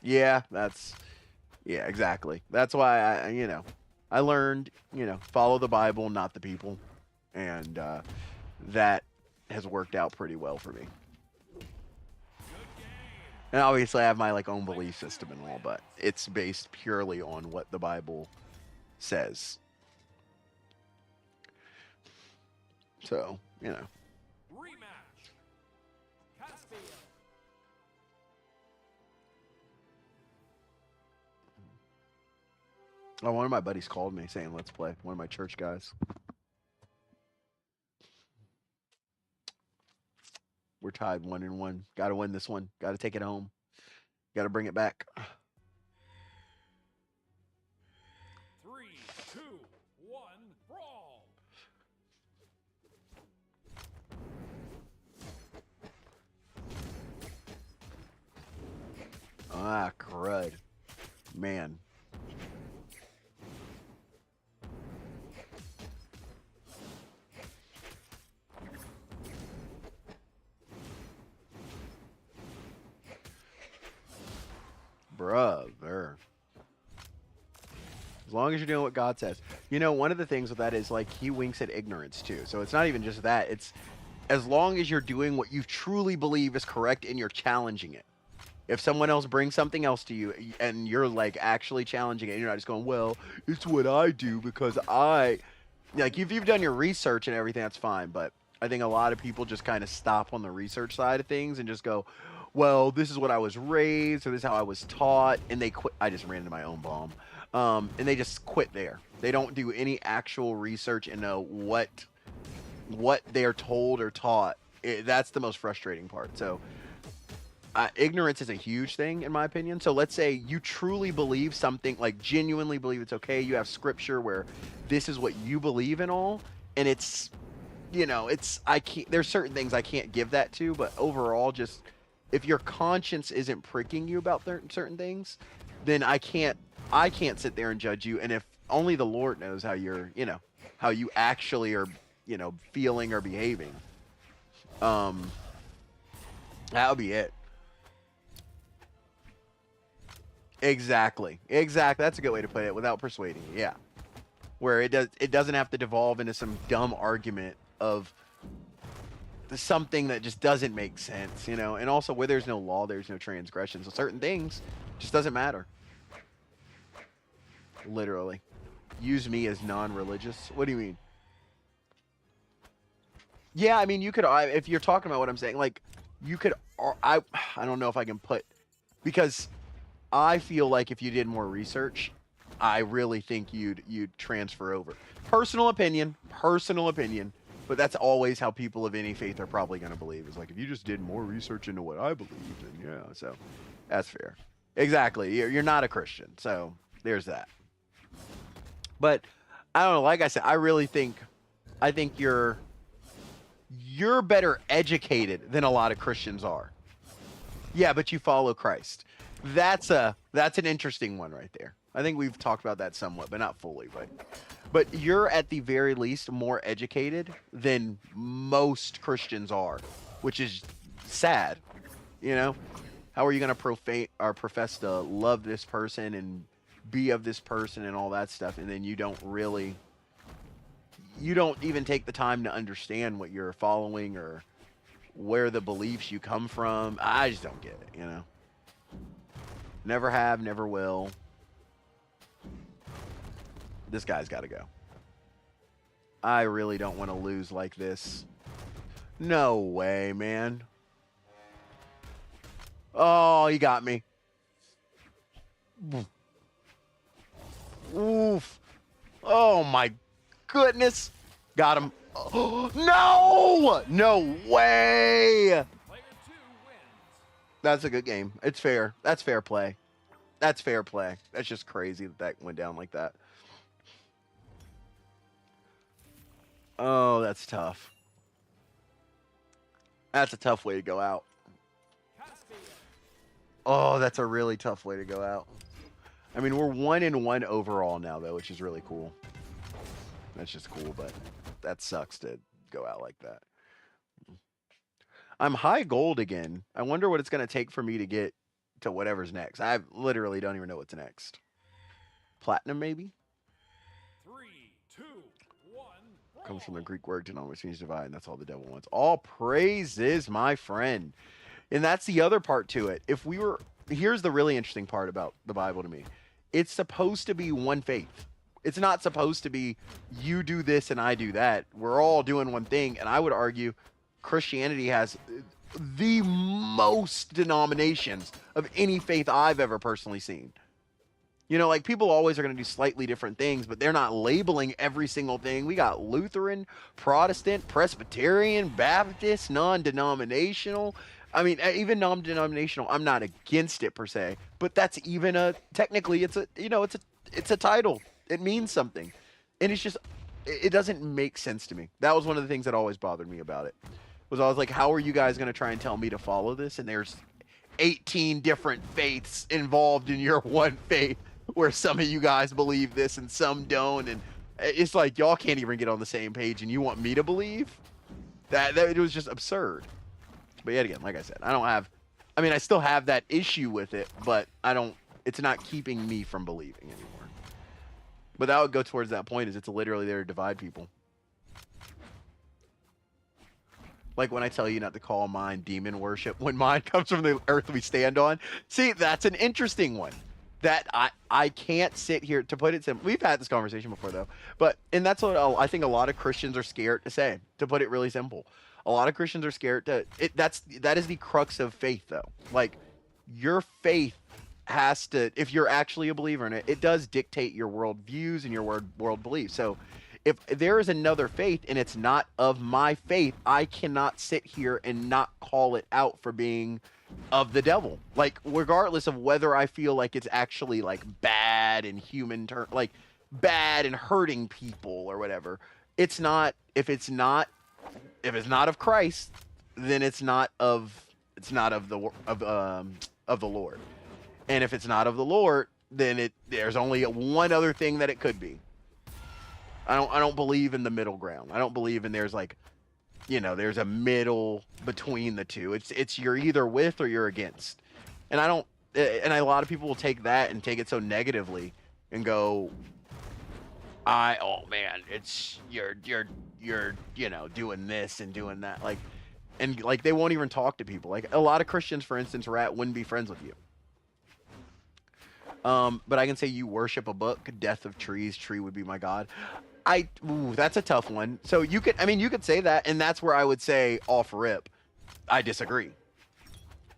Yeah, exactly. That's why I learned, follow the Bible, not the people. And that has worked out pretty well for me. And obviously I have my own belief system and all, but it's based purely on what the Bible says. So, Rematch. Oh, one of my buddies called me saying, let's play. One of my church guys. We're tied 1-1. Got to win this one. Got to take it home. Got to bring it back. 3, 2, 1, brawl. Ah, crud. Man. Brother. As long as you're doing what God says. One of the things with that is he winks at ignorance too. So it's not even just that. It's as long as you're doing what you truly believe is correct and you're challenging it. If someone else brings something else to you and you're actually challenging it, and you're not just going, well, it's what I do because if you've done your research and everything, that's fine. But I think a lot of people just kind of stop on the research side of things and just go, well, this is what I was raised, or this is how I was taught, and they quit. I just ran into my own bomb. And they just quit there. They don't do any actual research and know what they're told or taught. That's the most frustrating part. So ignorance is a huge thing, in my opinion. So let's say you truly believe something, genuinely believe it's okay. You have scripture where this is what you believe in all, and it's, there's certain things I can't give that to, but overall, just if your conscience isn't pricking you about certain things, then I can't sit there and judge you. And if only the Lord knows how you're, how you actually are, feeling or behaving, that would be it. Exactly. That's a good way to put it, without persuading you. Yeah. Where it doesn't have to devolve into some dumb argument of something that just doesn't make sense, and also where there's no law, there's no transgression. So certain things just doesn't matter. Literally. Use me as non-religious. What do you mean? Yeah, I mean, you could, if you're talking about what I'm saying, you could, I don't know if I can put, because I feel like if you did more research, I really think you'd transfer over. Personal opinion, but that's always how people of any faith are probably going to believe. It's if you just did more research into what I believe, then yeah, so that's fair. Exactly. You're not a Christian, so there's that. But I don't know, like I said, I think you're better educated than a lot of Christians are. Yeah, but you follow Christ. That's an interesting one right there. I think we've talked about that somewhat, but not fully. But you're at the very least more educated than most Christians are, which is sad. You know, how are you going to profess to love this person and be of this person and all that stuff, and then you don't even take the time to understand what you're following or where the beliefs you come from. I just don't get it, you know. Never have, never will. This guy's got to go. I really don't want to lose like this. No way, man. Oh, he got me. Oof. Oh, my goodness. Got him. Oh, no! No way! Player 2 wins. That's a good game. It's fair. That's fair play. That's fair play. That's just crazy that that went down like that. Oh, that's tough. That's a tough way to go out. Caspian. Oh, that's a really tough way to go out. I mean, we're 1-1 overall now, though, which is really cool. That's just cool, but that sucks to go out like that. I'm high gold again. I wonder what it's going to take for me to get to whatever's next. I literally don't even know what's next. Platinum, maybe? 3, 2, 1. Comes from the Greek word to know, which means divide, and that's all the devil wants. All praises, my friend. And that's the other part to it. Here's the really interesting part about the Bible to me. It's supposed to be one faith. It's not supposed to be you do this and I do that. We're all doing one thing. And I would argue Christianity has the most denominations of any faith I've ever personally seen. You know, like people always are going to do slightly different things, but they're not labeling every single thing. We got Lutheran, Protestant, Presbyterian, Baptist, non-denominational. I mean, even non-denominational, I'm not against it per se, but that's even technically it's a title. It means something. And it's just, it doesn't make sense to me. That was one of the things that always bothered me about it. Was I was like, how are you guys going to try and tell me to follow this? And there's 18 different faiths involved in your one faith, where some of you guys believe this and some don't. And it's like, y'all can't even get on the same page and you want me to believe? That it was just absurd. But yet again, like I said, I still have that issue with it, but it's not keeping me from believing anymore. But that would go towards that point, is it's literally there to divide people. Like when I tell you not to call mine demon worship, when mine comes from the earth we stand on. See, that's an interesting one. That I can't sit here, to put it simple. We've had this conversation before, though. And that's what I think a lot of Christians are scared to say, to put it really simple. A lot of Christians are scared to, that is the crux of faith, though. Like, your faith has to, if you're actually a believer in it, it does dictate your world views and your world beliefs. So if there is another faith and it's not of my faith, I cannot sit here and not call it out for being of the devil. Like, regardless of whether I feel like it's actually like bad and like bad and hurting people or whatever. It's not, if it's not of Christ, then it's not of the Lord. And if it's not of the Lord, then there's only one other thing that it could be. I don't believe in the middle ground. I don't believe in there's like, there's a middle between the two. It's you're either with or you're against. And a lot of people will take that and take it so negatively and go, oh man, it's you're doing this and doing that, like they won't even talk to people. Like a lot of Christians, for instance, wouldn't be friends with you. But I can say you worship a book, death of trees, tree would be my God. That's a tough one. So you could say that, and that's where I would say off rip, I disagree.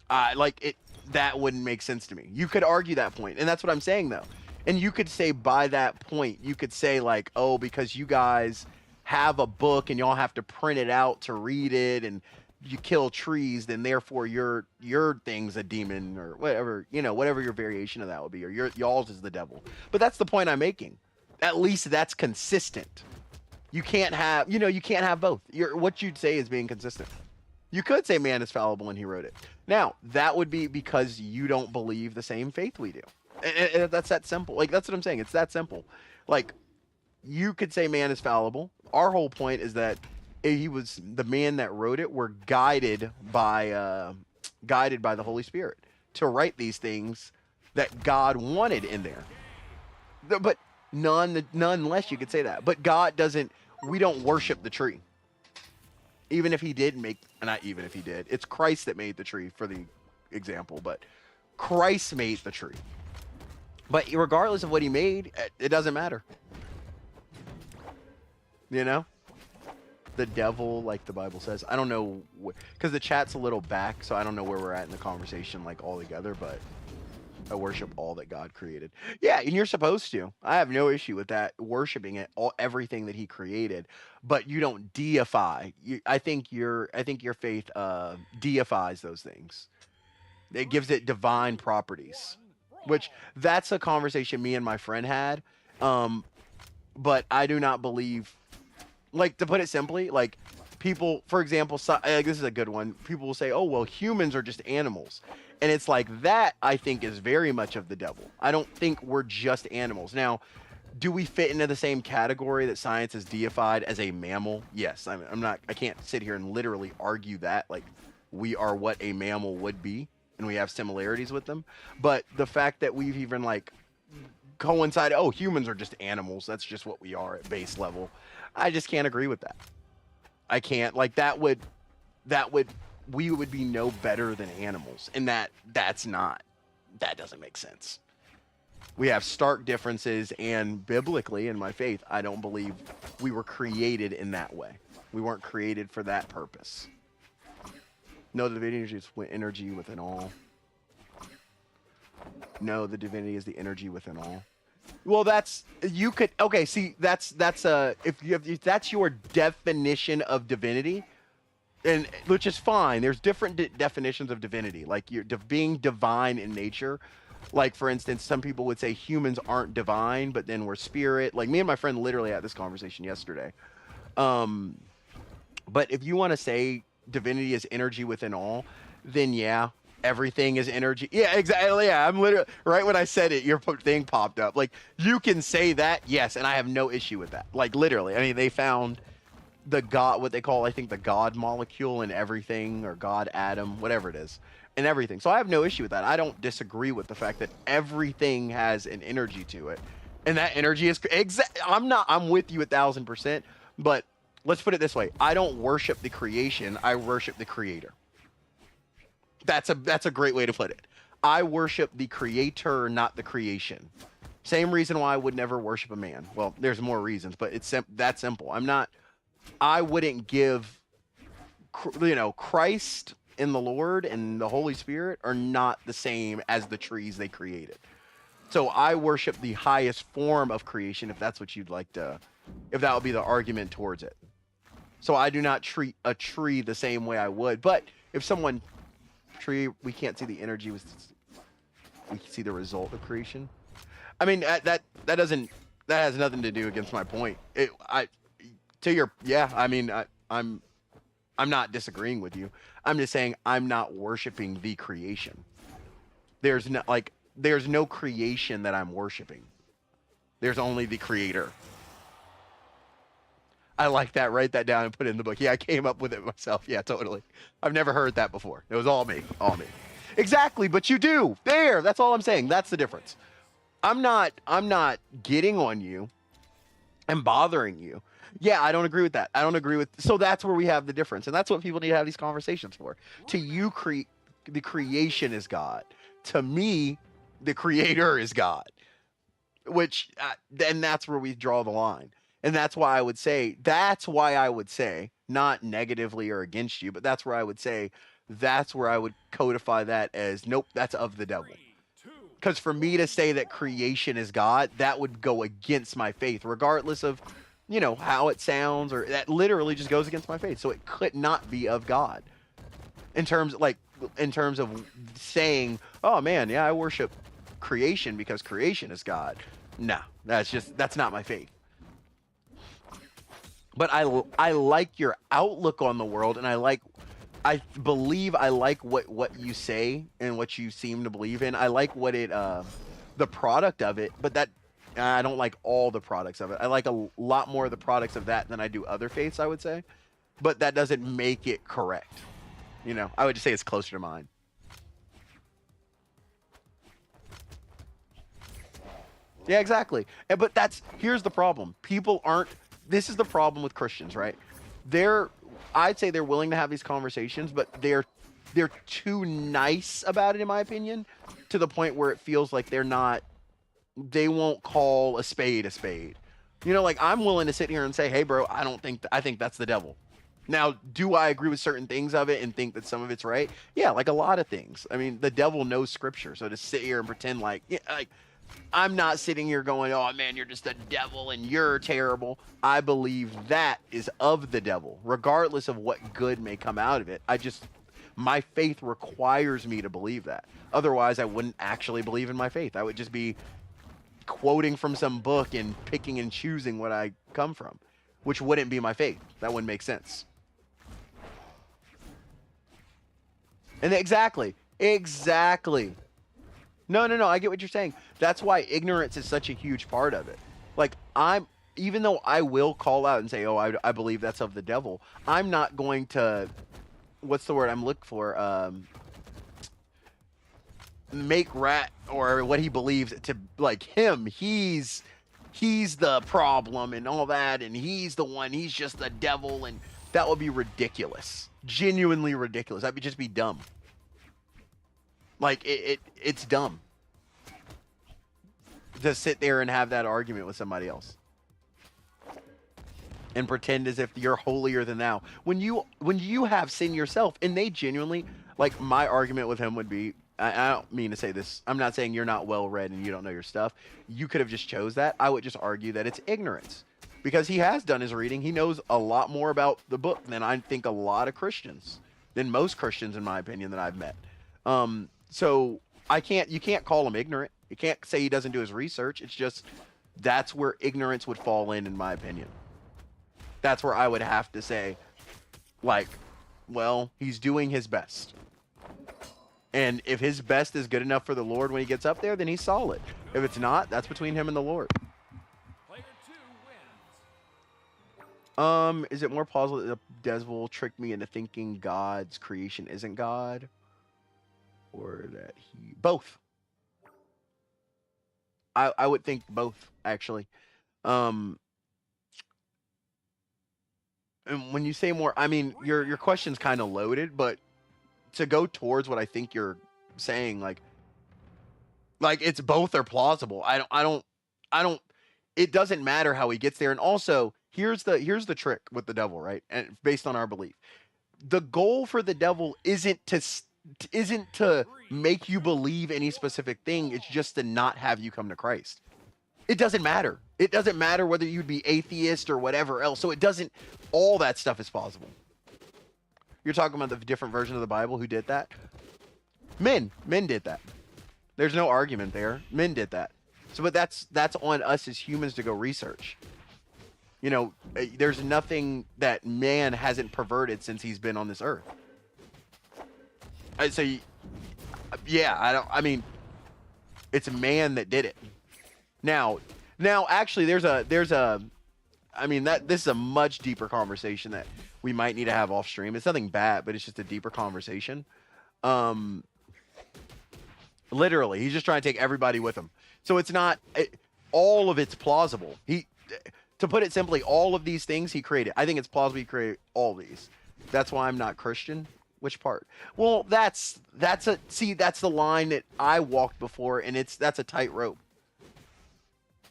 That wouldn't make sense to me. You could argue that point, and that's what I'm saying though. And you could say by that point, you could say like, oh, because you guys have a book and y'all have to print it out to read it, and you kill trees, then therefore your thing's a demon or whatever, whatever your variation of that would be, or y'all's is the devil. But that's the point I'm making. At least that's consistent. You can't have, you can't have both. What you'd say is being consistent. You could say man is fallible when he wrote it. Now, that would be because you don't believe the same faith we do. And that's that simple. Like, that's what I'm saying. It's that simple. Like, you could say man is fallible. Our whole point is that he was the man that wrote it were guided by the Holy Spirit to write these things that God wanted in there. But nonetheless, you could say that. But God doesn't. We don't worship the tree. Even if he did make, not even if he did, it's Christ that made the tree for the example, but Christ made the tree. But regardless of what he made, it doesn't matter. You know? The devil, like the Bible says. I don't know, because the chat's a little back, so I don't know where we're at in the conversation, like, all together, but I worship all that God created. Yeah, and you're supposed to. I have no issue with that, worshiping it, everything that he created, but you don't deify. I think your faith deifies those things. It gives it divine properties, which that's a conversation me and my friend had. But I do not believe, like, to put it simply, like, people, for example, this is a good one. People will say, oh, well, humans are just animals. And it's like, that, I think, is very much of the devil. I don't think we're just animals. Now, do we fit into the same category that science has deified as a mammal? Yes. I can't sit here and literally argue that. Like, we are what a mammal would be, and we have similarities with them. But the fact that we've even, like, coincided, oh, humans are just animals. That's just what we are at base level. I just can't agree with that. I can't. Like, we would be no better than animals, and that doesn't make sense. We have stark differences, and biblically, in my faith, I don't believe we were created in that way. We weren't created for that purpose. No, the divinity is energy within all. No, the divinity is the energy within all. Well, that's, you could, okay, see, that's if that's your definition of divinity, and which is fine. There's different definitions of divinity, like you're being divine in nature. Like, for instance, some people would say humans aren't divine, but then we're spirit. Like, me and my friend literally had this conversation yesterday. But if you want to say divinity is energy within all, then yeah, everything is energy. Yeah, exactly. Yeah, I'm literally, right when I said it, your thing popped up. Like, you can say that, yes, and I have no issue with that. Like, literally. I mean, they found the God, what they call, I think, the God molecule in everything, or God atom, whatever it is, in everything. So I have no issue with that. I don't disagree with the fact that everything has an energy to it, and that energy is I'm with you 1,000%. But let's put it this way: I don't worship the creation. I worship the creator. That's a great way to put it. I worship the creator, not the creation. Same reason why I would never worship a man. Well, there's more reasons, but it's that simple. I wouldn't give, Christ and the Lord and the Holy Spirit are not the same as the trees they created. So I worship the highest form of creation, if that's what you'd like to, if that would be the argument towards it. So I do not treat a tree the same way I would. But if someone, we can't see the energy, we can see the result of creation. I mean, that has nothing to do against my point. I'm not disagreeing with you. I'm just saying I'm not worshiping the creation. There's no creation that I'm worshiping. There's only the creator. I like that. Write that down and put it in the book. Yeah, I came up with it myself. Yeah, totally. I've never heard that before. It was all me. All me. Exactly, but you do. There. That's all I'm saying. That's the difference. I'm not getting on you and bothering you. Yeah, I don't agree with that. So that's where we have the difference. And that's what people need to have these conversations for. To you, the creation is God. To me, the creator is God. Which, and that's where we draw the line. And that's why I would say, not negatively or against you, but that's where I would say, that's where I would codify that as, nope, that's of the devil. Because for me to say that creation is God, that would go against my faith, regardless of, how it sounds, or that literally just goes against my faith. So it could not be of God. In terms of saying, oh man, yeah, I worship creation because creation is God. No, that's not my faith. But I like your outlook on the world, and I like I believe I like what you say and what you seem to believe in. I like what it the product of it, but that I don't like all the products of it. I like a lot more of the products of that than I do other faiths, I would say. But that doesn't make it correct. You know, I would just say it's closer to mine. Yeah, exactly. But here's the problem. People aren't. This is the problem with Christians, right? I'd say they're willing to have these conversations, but they're too nice about it, in my opinion, to the point where it feels like they won't call a spade a spade. You know, like I'm willing to sit here and say, hey, bro, I think that's the devil. Now, do I agree with certain things of it and think that some of it's right? Yeah, like a lot of things. I mean, the devil knows scripture, so to sit here and pretend like, yeah, like I'm not sitting here going, oh man, you're just the devil and you're terrible. I believe that is of the devil, regardless of what good may come out of it. My faith requires me to believe that. Otherwise, I wouldn't actually believe in my faith. I would just be quoting from some book and picking and choosing what I come from, which wouldn't be my faith. That wouldn't make sense. And exactly. No, I get what you're saying. That's why ignorance is such a huge part of it. Like, even though I will call out and say, oh, I believe that's of the devil, I'm not going to, what's the word I'm looking for? Make Rat, or what he believes to, like, him, he's the problem and all that, and he's just the devil, and that would be ridiculous. Genuinely ridiculous. That would just be dumb. Like, it's dumb to sit there and have that argument with somebody else and pretend as if you're holier than thou when you have sin yourself. And they genuinely, like, my argument with him would be, I don't mean to say this, I'm not saying you're not well read and you don't know your stuff. You could have just chose that. I would just argue that it's ignorance, because he has done his reading. He knows a lot more about the book than I think a lot of Christians, than most Christians, in my opinion, that I've met. So you can't call him ignorant. You can't say he doesn't do his research. It's just, that's where ignorance would fall in my opinion. That's where I would have to say, like, well, he's doing his best. And if his best is good enough for the Lord when he gets up there, then he's solid. If it's not, that's between him and the Lord. Player 2 wins. Is it more plausible that the devil tricked me into thinking God's creation isn't God? Or that both. I would think both, actually. And when you say more, I mean, your question's kind of loaded, but to go towards what I think you're saying, like it's both are plausible. I don't, it doesn't matter how he gets there. And also, here's the trick with the devil, right? And based on our belief, the goal for the devil isn't to make you believe any specific thing. It's just to not have you come to Christ. It doesn't matter. It doesn't matter whether you'd be atheist or whatever else. So all that stuff is possible. You're talking about the different version of the Bible. Who did that? Men did that. There's no argument there. Men did that. So, but that's on us as humans to go research. You know, there's nothing that man hasn't perverted since he's been on this earth. I'd say, yeah, I mean, it's a man that did it. Now, actually, there's a, I mean, this is a much deeper conversation that we might need to have off stream. It's nothing bad, but it's just a deeper conversation. Literally, he's just trying to take everybody with him. So it's not, all of it's plausible. To put it simply, all of these things he created. I think it's plausible he created all these. That's why I'm not Christian. Which part? Well, that's the line that I walked before, and that's a tightrope.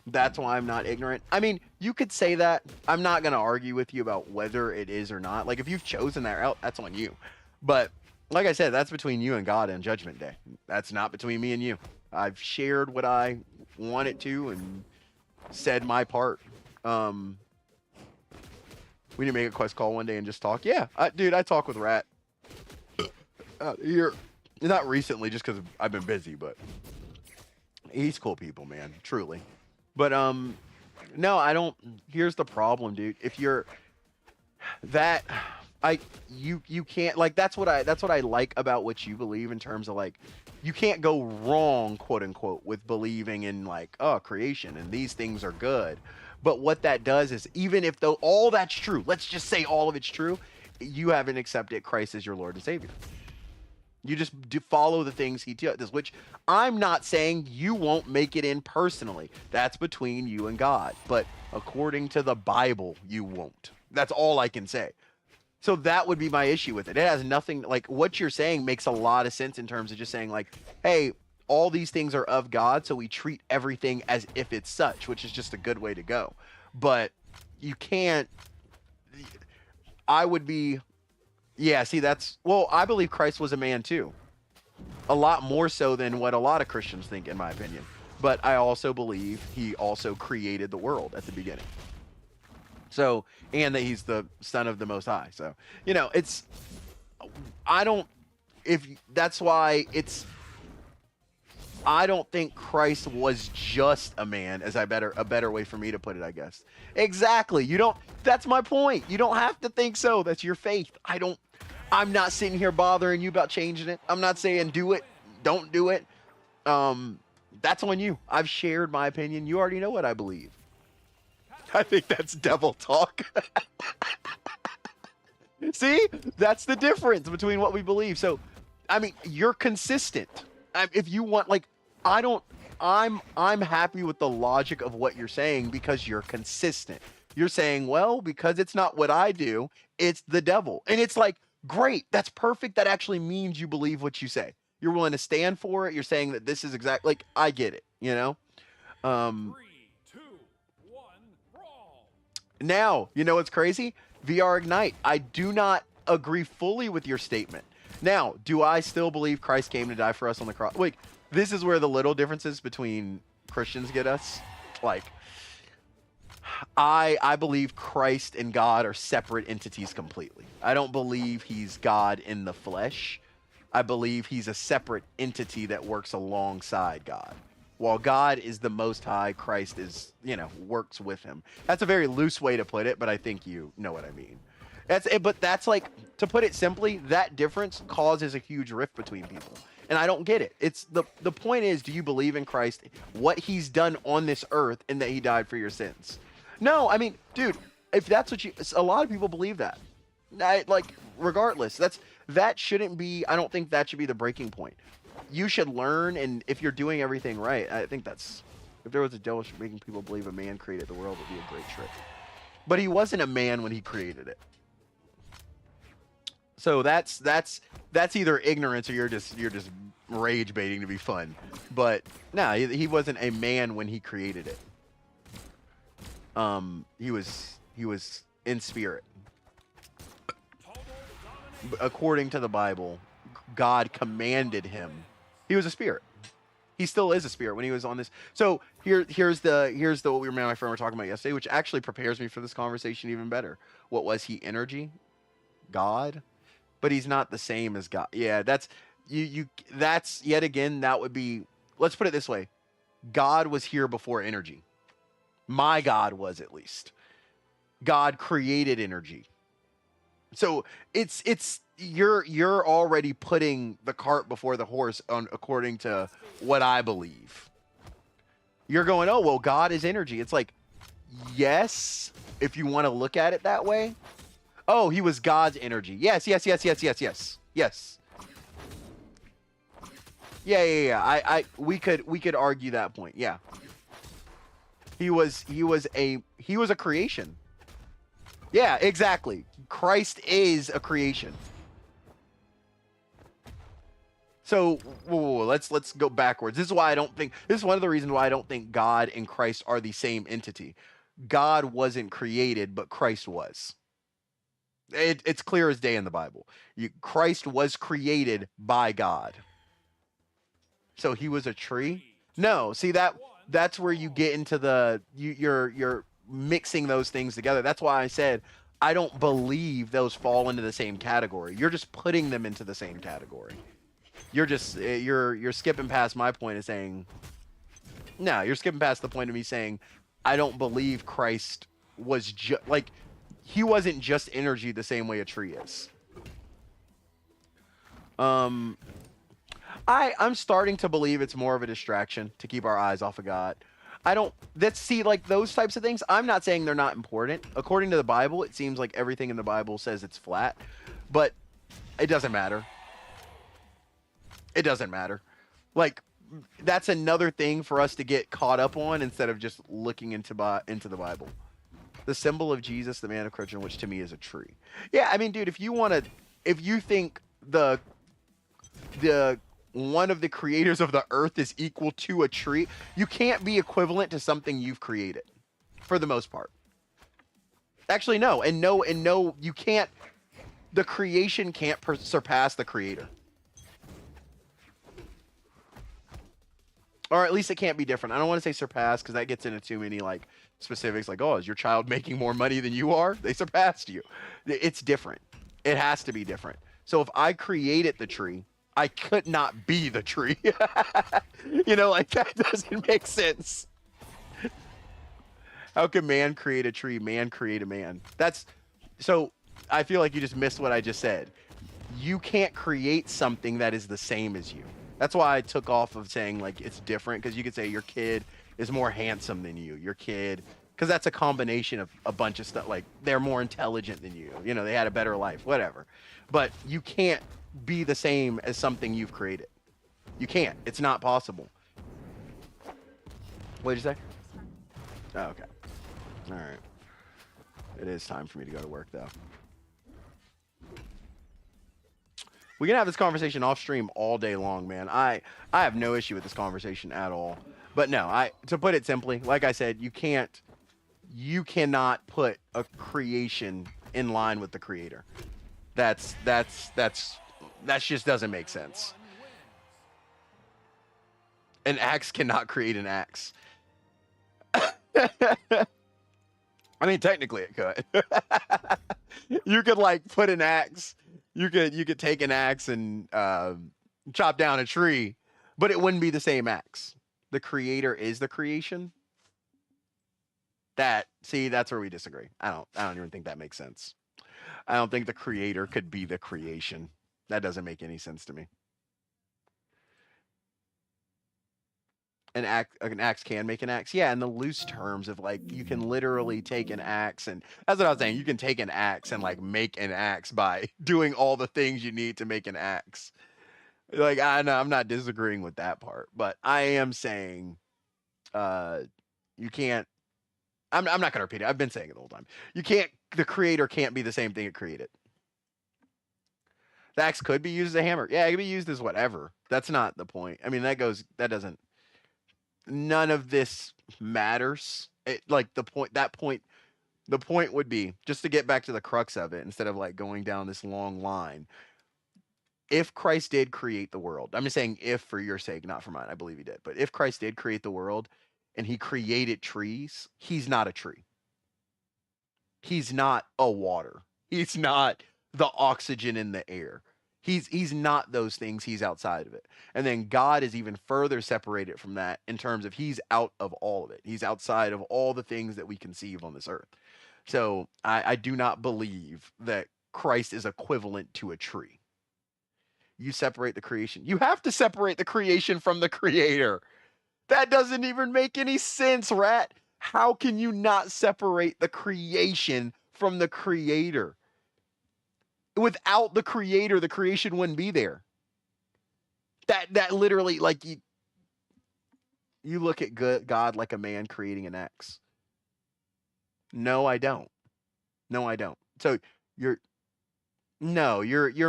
That's why I'm not ignorant. I mean, you could say that. I'm not going to argue with you about whether it is or not. Like, if you've chosen that route, that's on you. But like I said, that's between you and God on Judgment Day. That's not between me and you. I've shared what I wanted to and said my part. We need to make a quest call one day and just talk. Yeah, dude, I talk with Rat. Here, not recently, just because I've been busy, but he's cool people, man, truly. But no, I don't. Here's the problem, dude. If you're that, You can't, like, that's what I like about what you believe in terms of, like, you can't go wrong, quote unquote, with believing in, like, oh, creation and these things are good. But what that does is, even if though all that's true, let's just say all of it's true, you haven't accepted Christ as your Lord and Savior. You just do follow the things he does, which I'm not saying you won't make it in personally. That's between you and God. But according to the Bible, you won't. That's all I can say. So that would be my issue with it. It has nothing, like, what you're saying makes a lot of sense in terms of just saying, like, hey, all these things are of God, so we treat everything as if it's such, which is just a good way to go. But you can't, I would be, yeah, see, that's, well, I believe Christ was a man too. A lot more so than what a lot of Christians think, in my opinion. But I also believe he also created the world at the beginning. So, and that he's the son of the Most High. So, you know, it's, I don't, if, that's why it's, I don't think Christ was just a man, as a better way for me to put it, I guess. Exactly. You don't, that's my point. You don't have to think so. That's your faith. I'm not sitting here bothering you about changing it. I'm not saying do it, don't do it. That's on you. I've shared my opinion. You already know what I believe. I think that's devil talk. See, that's the difference between what we believe. So, I mean, you're consistent. If you want, like, I'm happy with the logic of what you're saying because you're consistent. You're saying, well, because it's not what I do, it's the devil. And it's like, great, that's perfect. That actually means you believe what you say. You're willing to stand for it. You're saying that this is exactly, like, I get it, you know? 3, 2, 1, brawl. Now, you know what's crazy? VR Ignite. I do not agree fully with your statement. Now, do I still believe Christ came to die for us on the cross? Like, this is where the little differences between Christians get us. Like, I believe Christ and God are separate entities completely. I don't believe he's God in the flesh. I believe he's a separate entity that works alongside God. While God is the Most High, Christ is, you know, works with him. That's a very loose way to put it, but I think you know what I mean. That's it, but that's, like, to put it simply, that difference causes a huge rift between people. And I don't get it. It's the point is, do you believe in Christ, what he's done on this earth, and that he died for your sins? No, I mean, dude, if that's what you, a lot of people believe that. Like, regardless, that shouldn't be, I don't think that should be the breaking point. You should learn, and if you're doing everything right, I think that's, if there was a devil making people believe a man created the world, it would be a great trick. But he wasn't a man when he created it. So that's either ignorance or you're just rage baiting to be fun. But no, he wasn't a man when he created it. He was in spirit. According to the Bible, God commanded him. He was a spirit. He still is a spirit when he was on this. So here's the what me and my friend were talking about yesterday, which actually prepares me for this conversation even better. What was he? Energy? God? But he's not the same as God. Yeah, that's that's yet again, that would be, let's put it this way. God was here before energy. My God was, at least. God created energy. So it's you're already putting the cart before the horse on, according to what I believe. You're going, oh, well, God is energy. It's like, yes, if you want to look at it that way. Oh, he was God's energy. Yes. Yes. Yeah. We could argue that point. Yeah. He was a creation. Yeah, exactly. Christ is a creation. So whoa, let's go backwards. This is why I don't think, this is one of the reasons why I don't think God and Christ are the same entity. God wasn't created, but Christ was. It's clear as day in the Bible. Christ was created by God. So he was a tree? No, see, that's where you get into the you're mixing those things together. That's why I said I don't believe those fall into the same category. You're just putting them into the same category. You're just you're skipping past my point of saying, no, you're skipping past the point of me saying I don't believe Christ was like, he wasn't just energy the same way a tree is. I'm starting to believe it's more of a distraction to keep our eyes off of God. See, like those types of things, I'm not saying they're not important. According to the Bible, it seems like everything in the Bible says it's flat, but it doesn't matter. It doesn't matter. Like, that's another thing for us to get caught up on instead of just looking into the Bible. The symbol of Jesus, the man of Christian, which to me is a tree. Yeah, I mean, dude, if you think the one of the creators of the earth is equal to a tree, you can't be equivalent to something you've created, for the most part. Actually, no, and no, you can't. The creation can't surpass the creator. Or at least it can't be different. I don't want to say surpass because that gets into too many like specifics. Like, oh, is your child making more money than you are? They surpassed you. It's different. It has to be different. So if I created the tree, I could not be the tree. You know, like that doesn't make sense. How can man create a tree? Man create a man. So I feel like you just missed what I just said. You can't create something that is the same as you. That's why I took off of saying like it's different, because you could say your kid is more handsome than you. Your kid, because that's a combination of a bunch of stuff. Like they're more intelligent than you. You know, they had a better life, whatever. But you can't be the same as something you've created. You can't. It's not possible. What did you say? Oh, okay. All right. It is time for me to go to work, though. We can have this conversation off stream all day long, man. I have no issue with this conversation at all. But no, to put it simply, like I said, you cannot put a creation in line with the creator. That just doesn't make sense. An axe cannot create an axe. I mean, technically it could. You could like put an axe. You could take an axe and chop down a tree, but it wouldn't be the same axe. The creator is the creation. That's where we disagree. I don't even think that makes sense. I don't think the creator could be the creation. That doesn't make any sense to me. An axe can make an axe. Yeah, in the loose terms of like you can literally take an axe, and that's what I was saying. You can take an axe and like make an axe by doing all the things you need to make an axe. Like I know I'm not disagreeing with that part, but I am saying you can't. I'm not gonna repeat it. I've been saying it the whole time. You can't. The creator can't be the same thing it created. The axe could be used as a hammer. Yeah, it could be used as whatever. That's not the point. I mean, that doesn't. None of this matters. The point would be, just to get back to the crux of it, instead of like going down this long line. If Christ did create the world, I'm just saying if for your sake, not for mine. I believe he did. But if Christ did create the world and he created trees, he's not a tree. He's not a water. He's not the oxygen in the air. He's not those things. He's outside of it. And then God is even further separated from that in terms of he's out of all of it. He's outside of all the things that we conceive on this earth. So I do not believe that Christ is equivalent to a tree. You separate the creation. You have to separate the creation from the creator. That doesn't even make any sense, rat. How can you not separate the creation from the creator? Without the creator, the creation wouldn't be there. That literally, like, you look at God like a man creating an axe. No, I don't. No, I don't. So you're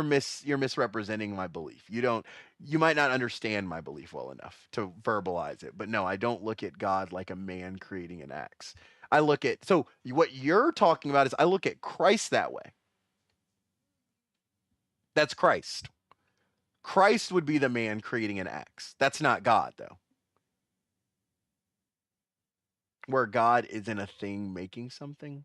misrepresenting my belief. You might not understand my belief well enough to verbalize it. But no, I don't look at God like a man creating an axe. So what you're talking about is I look at Christ that way. That's Christ. Christ would be the man creating an axe. That's not God, though. Where God isn't a thing making something.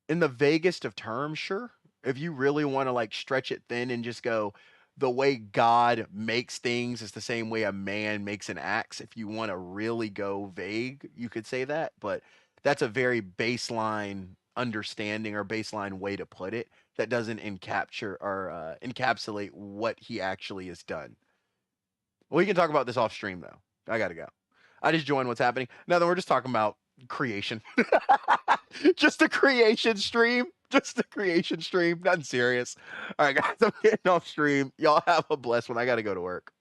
In the vaguest of terms, sure. If you really want to like stretch it thin and just go, the way God makes things is the same way a man makes an axe. If you want to really go vague, you could say that. But that's a very baseline understanding or baseline way to put it that doesn't encapsulate what he actually has done. We can talk about this off stream though. I gotta go. I just joined what's happening. Now that we're just talking about creation. Just a creation stream. Just a creation stream. Nothing serious. All right, guys, I'm getting off stream. Y'all have a blessed one. I gotta go to work.